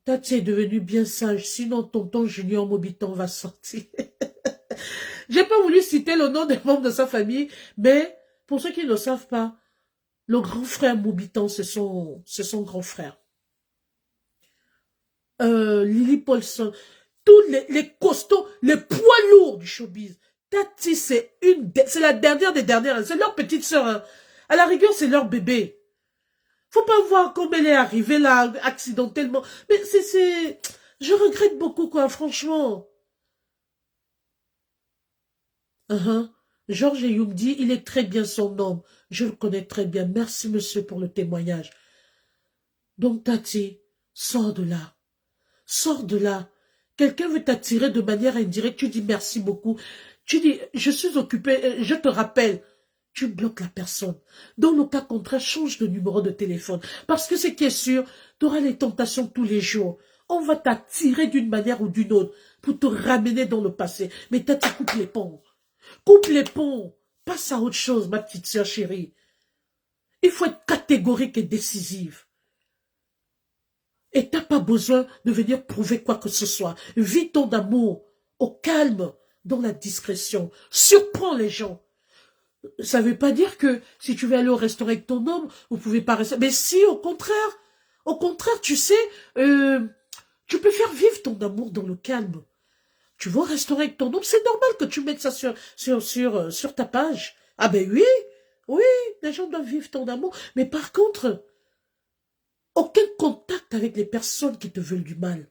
Tati est devenue bien sage, sinon tonton Junior Mobiton va sortir. J'ai pas voulu citer le nom des membres de sa famille, mais pour ceux qui ne le savent pas, le grand frère Mobiton, c'est son grand frère. Lily Paulson, tous les costauds, les poids lourds du showbiz. Tati, c'est la dernière des dernières, c'est leur petite sœur. Hein. À la rigueur, c'est leur bébé. Faut pas voir comme elle est arrivée là, accidentellement. Mais je regrette beaucoup, quoi, franchement. Georges Youm dit, il est très bien son homme. Je le connais très bien. Merci, monsieur, pour le témoignage. Donc, Tati, sors de là. Sors de là. Quelqu'un veut t'attirer de manière indirecte. Tu dis merci beaucoup. Tu dis, je suis occupé, je te rappelle, tu bloques la personne. Dans le cas contraire, change de numéro de téléphone. Parce que ce qui est sûr, tu auras les tentations tous les jours. On va t'attirer d'une manière ou d'une autre pour te ramener dans le passé. Mais toi, tu coupes les ponts. Coupe les ponts. Passe à autre chose, ma petite sœur chérie. Il faut être catégorique et décisive. Et t'as pas besoin de venir prouver quoi que ce soit. Vis ton amour au calme, dans la discrétion. Surprends les gens. Ça ne veut pas dire que si tu veux aller au restaurant avec ton homme, vous pouvez pas rester. Mais si, au contraire. Au contraire, tu sais, tu peux faire vivre ton amour dans le calme. Tu vas au restaurant avec ton homme, c'est normal que tu mettes ça sur ta page. Ah ben oui, oui, les gens doivent vivre ton amour. Mais par contre, aucun contact avec les personnes qui te veulent du mal.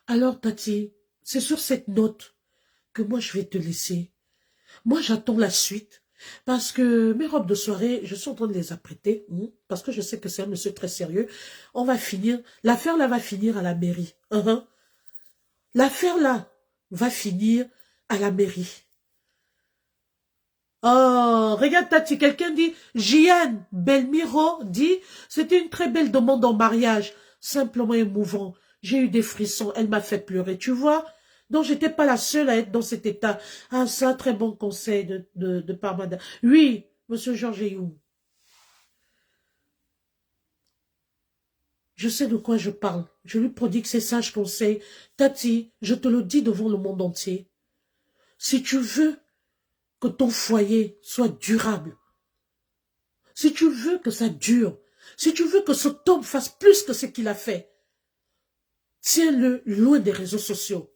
Alors, Tati, c'est sur cette note que moi je vais te laisser. Moi, j'attends la suite. Parce que mes robes de soirée, je suis en train de les apprêter, parce que je sais que c'est un monsieur très sérieux. On va finir, l'affaire là va finir à la mairie. L'affaire là va finir à la mairie. Oh, regarde Tati, quelqu'un dit, Jeanne Belmiro dit, c'était une très belle demande en mariage, simplement émouvant. J'ai eu des frissons, elle m'a fait pleurer, tu vois. Donc, j'étais pas la seule à être dans cet état. Ah, ça, très bon conseil de par madame. Oui, monsieur Georges Youm, je sais de quoi je parle. Je lui prodigue ces sages conseils. Tati, je te le dis devant le monde entier. Si tu veux que ton foyer soit durable, si tu veux que ça dure, si tu veux que cet homme fasse plus que ce qu'il a fait, tiens-le loin des réseaux sociaux.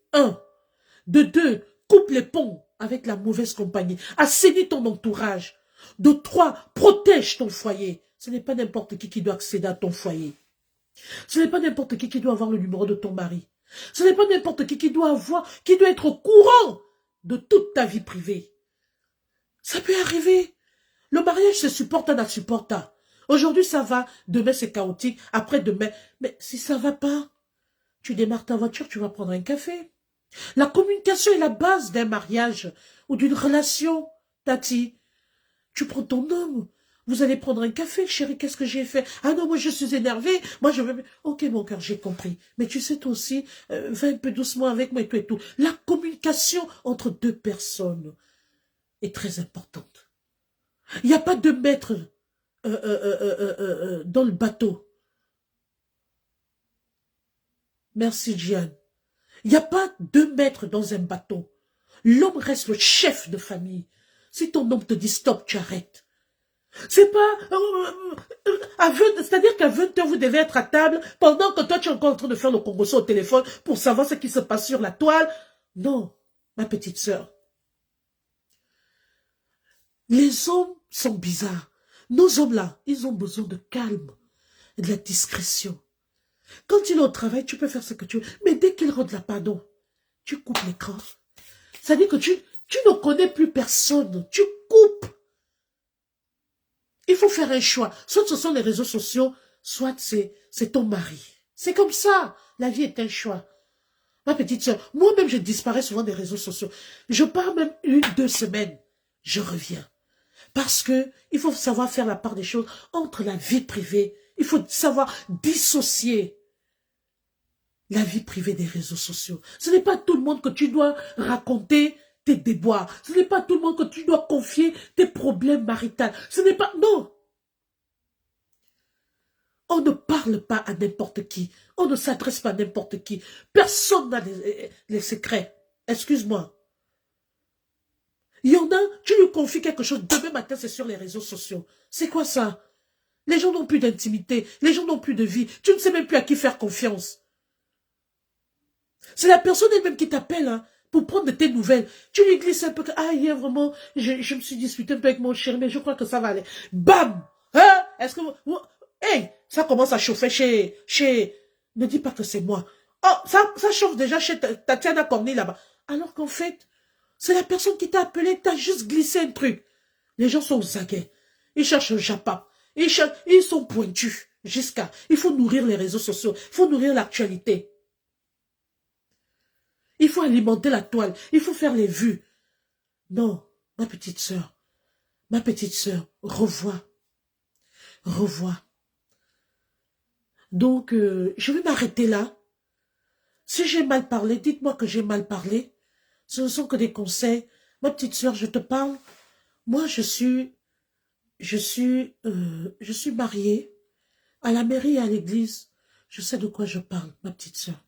De deux, coupe les ponts avec la mauvaise compagnie. Assainis ton entourage. De trois, protège ton foyer. Ce n'est pas n'importe qui doit accéder à ton foyer. Ce n'est pas n'importe qui doit avoir le numéro de ton mari. Ce n'est pas n'importe qui doit être au courant de toute ta vie privée. Ça peut arriver. Le mariage se supporte à supporte. Aujourd'hui, ça va. Demain, c'est chaotique. Après, demain. Mais si ça va pas, tu démarres ta voiture, tu vas prendre un café. La communication est la base d'un mariage ou d'une relation, Tati. Tu prends ton homme. Vous allez prendre un café, chérie, qu'est-ce que j'ai fait? Ah non, moi je suis énervée. Moi je veux... Ok, mon cœur, j'ai compris. Mais tu sais, toi aussi, va un peu doucement avec moi et tout et tout. La communication entre deux personnes est très importante. Il n'y a pas de maître dans le bateau. Merci, Jeanne. Il n'y a pas deux maîtres dans un bateau. L'homme reste le chef de famille. Si ton homme te dit stop, tu arrêtes. C'est pas... c'est-à-dire qu'à 20h, vous devez être à table pendant que toi, tu es encore en train de faire le congosso au téléphone pour savoir ce qui se passe sur la toile. Non, ma petite sœur. Les hommes sont bizarres. Nos hommes-là, ils ont besoin de calme et de la discrétion. Quand il est au travail, tu peux faire ce que tu veux. Mais dès qu'il rentre là, pardon, tu coupes l'écran. C'est-à-dire que tu ne connais plus personne. Tu coupes. Il faut faire un choix. Soit ce sont les réseaux sociaux, soit c'est ton mari. C'est comme ça. La vie est un choix. Ma petite soeur, moi-même, je disparais souvent des réseaux sociaux. Je pars même 1-2 semaines. Je reviens. Parce que il faut savoir faire la part des choses entre la vie privée. Il faut savoir dissocier la vie privée des réseaux sociaux. Ce n'est pas tout le monde que tu dois raconter tes déboires. Ce n'est pas tout le monde que tu dois confier tes problèmes maritaux. Ce n'est pas... Non. On ne parle pas à n'importe qui. On ne s'adresse pas à n'importe qui. Personne n'a les secrets. Excuse-moi. Il y en a, tu lui confies quelque chose, demain matin, c'est sur les réseaux sociaux. C'est quoi ça? Les gens n'ont plus d'intimité. Les gens n'ont plus de vie. Tu ne sais même plus à qui faire confiance. C'est la personne elle-même qui t'appelle, hein, pour prendre de tes nouvelles. Tu lui glisses un peu, ah, hier, vraiment, je me suis disputé un peu avec mon chéri, mais je crois que ça va aller. Bam! Hein? Est-ce que hey! Ça commence à chauffer chez... Ne dis pas que c'est moi. Oh, ça chauffe déjà chez Tatiana Corny là-bas. Alors qu'en fait, c'est la personne qui t'a appelé, t'as juste glissé un truc. Les gens sont aux aguets. Ils cherchent le japa. Ils sont pointus. Il faut nourrir les réseaux sociaux. Il faut nourrir l'actualité. faut alimenter la toile. Il faut faire les vues. Non, ma petite sœur, revois. Revois. Donc, je vais m'arrêter là. Si j'ai mal parlé, dites-moi que j'ai mal parlé. Ce ne sont que des conseils. Ma petite sœur, je te parle. Moi, je suis mariée à la mairie et à l'église. Je sais de quoi je parle, ma petite sœur.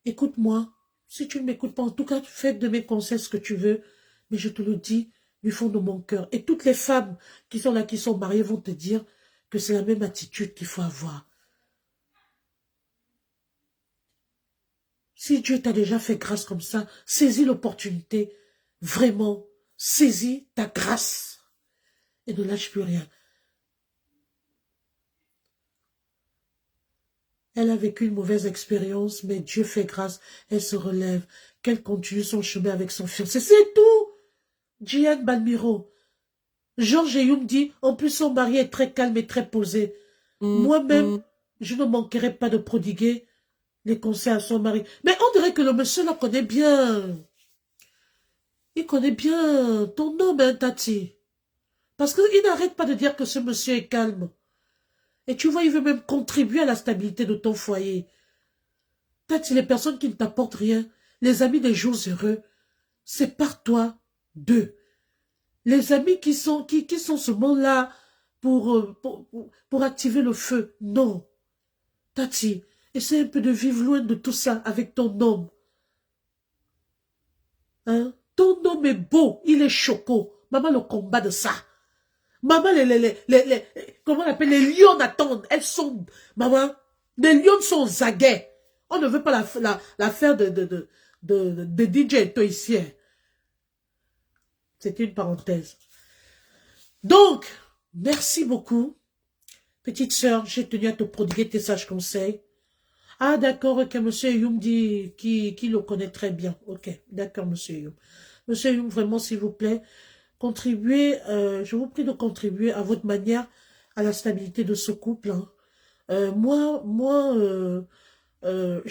Écoute-moi. Si tu ne m'écoutes pas, en tout cas, fais de mes conseils ce que tu veux. Mais je te le dis du fond de mon cœur. Et toutes les femmes qui sont là, qui sont mariées, vont te dire que c'est la même attitude qu'il faut avoir. Si Dieu t'a déjà fait grâce comme ça, saisis l'opportunité. Vraiment, saisis ta grâce. Et ne lâche plus rien. Elle a vécu une mauvaise expérience, mais Dieu fait grâce. Elle se relève. Qu'elle continue son chemin avec son fiancé. C'est tout. Diane Balmiro. Georges Eyoum dit, en plus son mari est très calme et très posé. Moi-même, je ne manquerai pas de prodiguer les conseils à son mari. Mais on dirait que le monsieur la connaît bien. Il connaît bien ton nom, hein, Tati. Parce qu'il n'arrête pas de dire que ce monsieur est calme. Et tu vois, il veut même contribuer à la stabilité de ton foyer. Tati, les personnes qui ne t'apportent rien, les amis des jours heureux, sépare-toi d'eux. Les amis qui sont seulement là pour activer le feu. Non. Tati, essaie un peu de vivre loin de tout ça avec ton homme. Hein? Ton homme est beau, il est choco. Maman, le combat de ça. Maman, comment on appelle, les lions attendent. Elles sont, maman, les lions sont aux aguets. On ne veut pas la faire de DJ toi ici. C'était une parenthèse. Donc, merci beaucoup. Petite sœur, j'ai tenu à te prodiguer tes sages conseils. Ah, d'accord, ok, monsieur Youm dit qui le connaît très bien. Ok, d'accord, monsieur Youm. Monsieur Youm, vraiment, s'il vous plaît, contribuez, je vous prie de contribuer à votre manière à la stabilité de ce couple. Hein. Je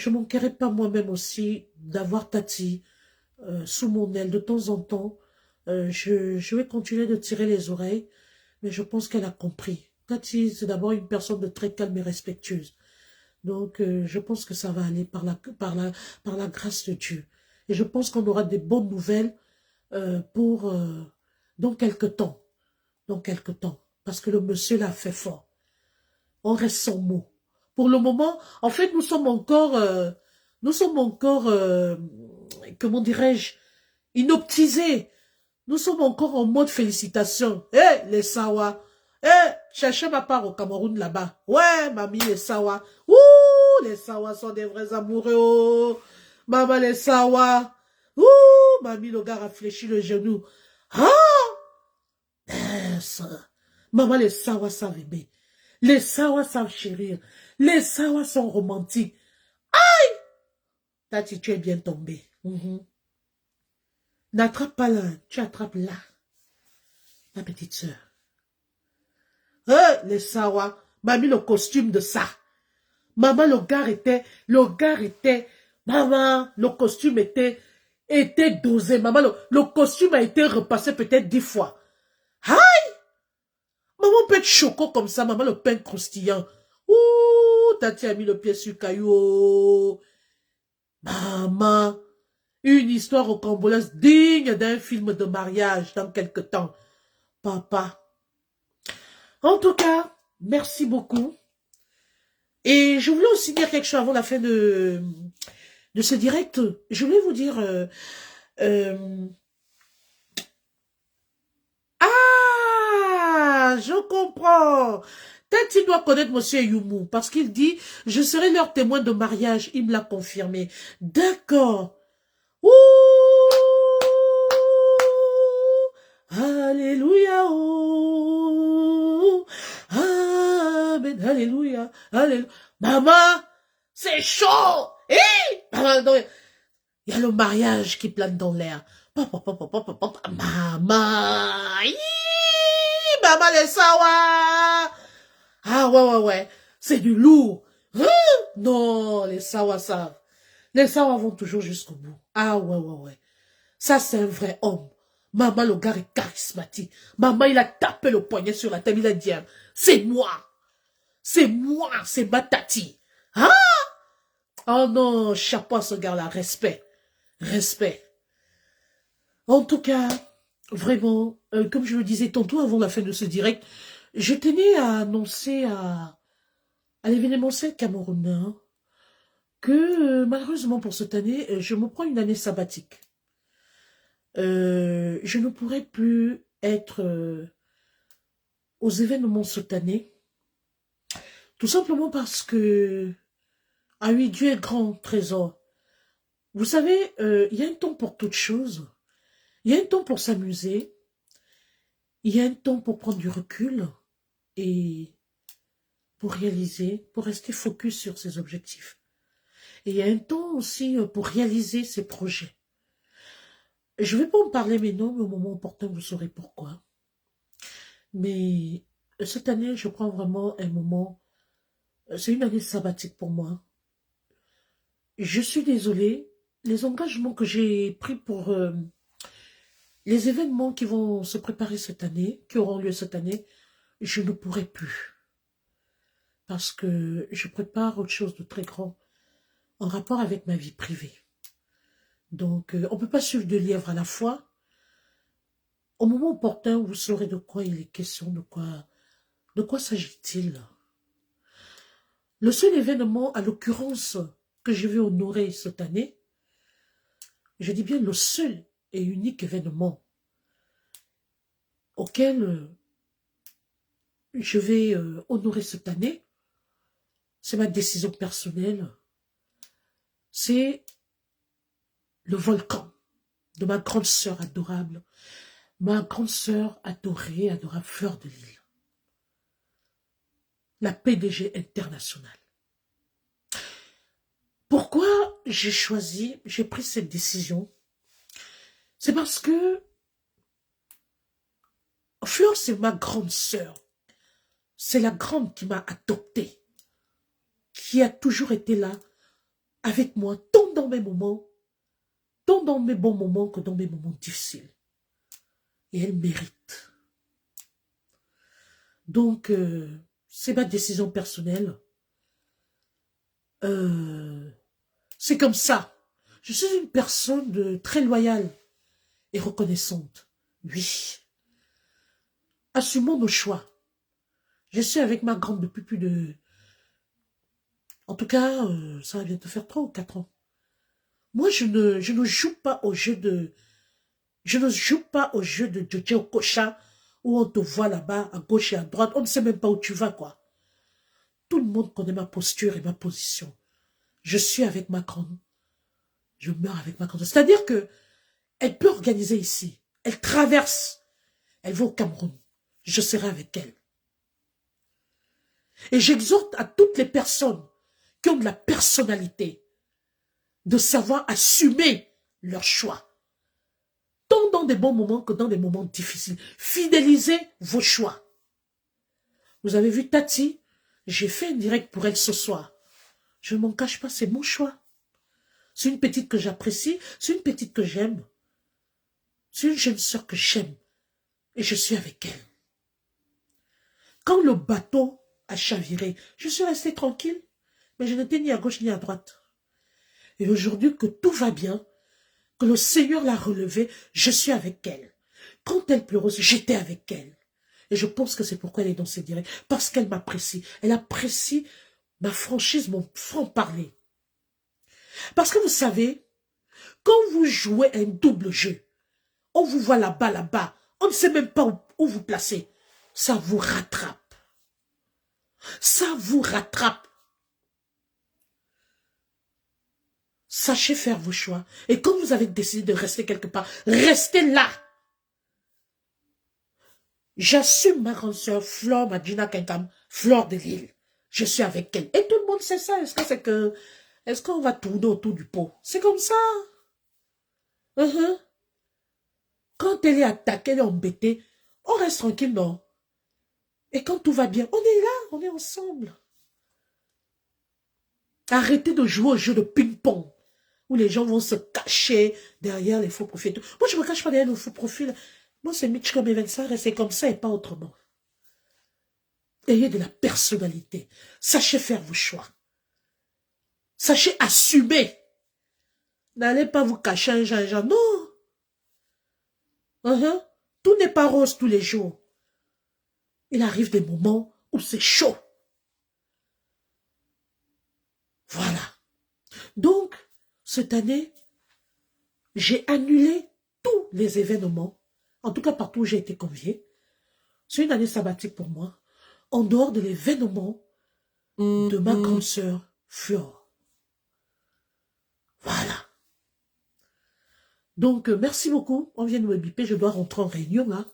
manquerai pas moi-même aussi d'avoir Tati sous mon aile de temps en temps. Je vais continuer de tirer les oreilles, mais je pense qu'elle a compris. Tati, c'est d'abord une personne de très calme et respectueuse. Donc, je pense que ça va aller par la grâce de Dieu. Et je pense qu'on aura des bonnes nouvelles dans quelque temps. Dans quelque temps. Parce que le monsieur l'a fait fort. On reste sans mots. Pour le moment, en fait, nous sommes encore, comment dirais-je, inoptisés. Nous sommes encore en mode félicitations. Eh, les Sawa. Eh, cherchez ma part au Cameroun là-bas. Ouais, mamie, les Sawa. Ouh, les Sawa sont des vrais amoureux. Oh. Maman, les Sawa. Ouh, mamie, le gars a fléchi le genou. Ah! Maman, les Sawa savent aimer. Les Sawa savent chérir. Les Sawa sont romantiques. Aïe! Tati, tu es bien tombé. N'attrape pas là, tu attrapes là. Ma petite sœur. Les Sawa m'a mis le costume de ça. Maman, maman, le costume était dosé. Maman, le costume a été repassé peut-être 10 fois. Aïe! Maman peut être choco comme ça, maman, le pain croustillant. Ouh, Tati a mis le pied sur caillou. Maman, une histoire rocambolesque digne d'un film de mariage dans quelque temps. Papa. En tout cas, merci beaucoup. Et je voulais aussi dire quelque chose avant la fin de ce direct. Je voulais vous dire... Ah, je comprends. Peut-être il doit connaître monsieur Youmou, parce qu'il dit, je serai leur témoin de mariage. Il me l'a confirmé. D'accord. Ouh, alléluia. Oh, amen, alléluia, alléluia. Maman, c'est chaud. Maman, il y a le mariage qui plane dans l'air. Maman, maman les Sawa. Ah ouais, c'est du lourd. Non, les Sawa savent. Les hommes vont toujours jusqu'au bout. Ah ouais, ouais, ouais. Ça, c'est un vrai homme. Maman, le gars est charismatique. Maman, il a tapé le poignet sur la table. Il a dit, c'est moi. C'est moi. C'est ma tati. Hein? Oh non, chapeau à ce gars-là. Respect. Respect. En tout cas, vraiment, comme je le disais tantôt avant la fin de ce direct, je tenais à annoncer à l'événementiel camerounais que malheureusement pour cette année, je me prends une année sabbatique. Je ne pourrai plus être aux événements cette année, tout simplement parce que, ah oui, Dieu est grand, trésor. Vous savez, il y a un temps pour toute chose. Il y a un temps pour s'amuser. Il y a un temps pour prendre du recul et pour réaliser, pour rester focus sur ses objectifs. Et il y a un temps aussi pour réaliser ses projets. Je ne vais pas en parler maintenant, mais au moment opportun, vous saurez pourquoi. Mais cette année, je prends vraiment un moment, c'est une année sabbatique pour moi. Je suis désolée, les engagements que j'ai pris pour les événements qui vont se préparer cette année, qui auront lieu cette année, je ne pourrai plus. Parce que je prépare autre chose de très grand en rapport avec ma vie privée. Donc, on ne peut pas suivre deux lièvres à la fois. Au moment opportun, vous saurez de quoi il est question, de quoi s'agit-il. Le seul événement, à l'occurrence, que je vais honorer cette année, je dis bien le seul et unique événement auquel je vais honorer cette année, c'est ma décision personnelle, c'est le volcan de ma grande sœur adorable, ma grande sœur adorée, adorable Fleur de Lille, la PDG internationale. Pourquoi j'ai pris cette décision? C'est parce que Fleur, c'est ma grande sœur. C'est la grande qui m'a adoptée, qui a toujours été là avec moi, tant dans mes moments, tant dans mes bons moments que dans mes moments difficiles. Et elle mérite. Donc, c'est ma décision personnelle. C'est comme ça. Je suis une personne très loyale et reconnaissante. Oui. Assumons nos choix. Je suis avec ma grande depuis plus de... En tout cas, ça va bientôt faire 3 ou 4 ans. Moi, je ne joue pas au jeu de... Je ne joue pas au jeu de Jojo Kocha où on te voit là-bas, à gauche et à droite. On ne sait même pas où tu vas, quoi. Tout le monde connaît ma posture et ma position. Je suis avec ma grande. Je meurs avec ma grande. C'est-à-dire que elle peut organiser ici. Elle traverse. Elle va au Cameroun. Je serai avec elle. Et j'exhorte à toutes les personnes qui ont de la personnalité de savoir assumer leur choix. Tant dans des bons moments que dans des moments difficiles. Fidélisez vos choix. Vous avez vu Tati? J'ai fait un direct pour elle ce soir. Je ne m'en cache pas, c'est mon choix. C'est une petite que j'apprécie, c'est une petite que j'aime. C'est une jeune sœur que j'aime. Et je suis avec elle. Quand le bateau a chaviré, je suis restée tranquille, mais je n'étais ni à gauche ni à droite. Et aujourd'hui que tout va bien, que le Seigneur l'a relevée, je suis avec elle. Quand elle pleurait, j'étais avec elle. Et je pense que c'est pourquoi elle est dans ces directs. Parce qu'elle m'apprécie. Elle apprécie ma franchise, mon franc-parler. Parce que vous savez, quand vous jouez un double jeu, on vous voit là-bas, là-bas, on ne sait même pas où vous placer. Ça vous rattrape. Ça vous rattrape. Sachez faire vos choix. Et quand vous avez décidé de rester quelque part, restez là. J'assume ma grande sœur Flore Madjina Kenkam, Fleur de Lille. Je suis avec elle. Et tout le monde sait ça. Est-ce qu'on va tourner autour du pot? C'est comme ça. Quand elle est attaquée, elle est embêtée, on reste tranquille, non? Et quand tout va bien, on est là, on est ensemble. Arrêtez de jouer au jeu de ping-pong. où les gens vont se cacher derrière les faux profils. Moi, je ne me cache pas derrière les faux profils. Moi, c'est Mitch comme Evensar et c'est comme ça et pas autrement. Ayez de la personnalité. Sachez faire vos choix. Sachez assumer. N'allez pas vous cacher un genre. Non. Tout n'est pas rose tous les jours. Il arrive des moments où c'est chaud. Voilà. Donc, cette année, j'ai annulé tous les événements, en tout cas partout où j'ai été conviée. C'est une année sabbatique pour moi, en dehors de l'événement de ma grande sœur Flore. Voilà. Donc, merci beaucoup. On vient de me biper, je dois rentrer en réunion là.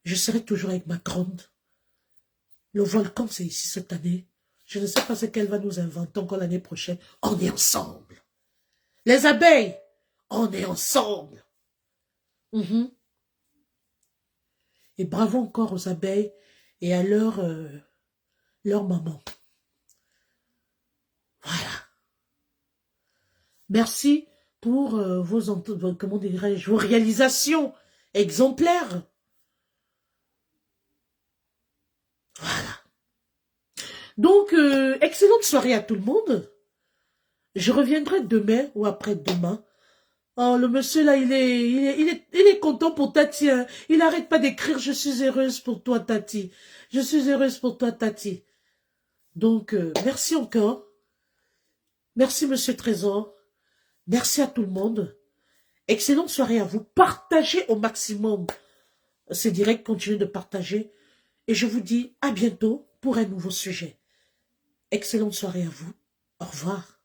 Je serai toujours avec ma grande. Le volcan, c'est ici cette année. Je ne sais pas ce qu'elle va nous inventer encore l'année prochaine. On est ensemble. Les abeilles, on est ensemble. Et bravo encore aux abeilles et à leur maman. Voilà. Merci pour comment dirais-je, vos réalisations exemplaires. Voilà. Donc, excellente soirée à tout le monde. Je reviendrai demain ou après-demain. Oh, le monsieur là, il est content pour Tati. Hein. Il n'arrête pas d'écrire « Je suis heureuse pour toi, Tati. Je suis heureuse pour toi, Tati. » Donc, merci encore. Merci, monsieur Trésor. Merci à tout le monde. Excellente soirée à vous. Partagez au maximum ces directs. Continuez de partager. Et je vous dis à bientôt pour un nouveau sujet. Excellente soirée à vous. Au revoir.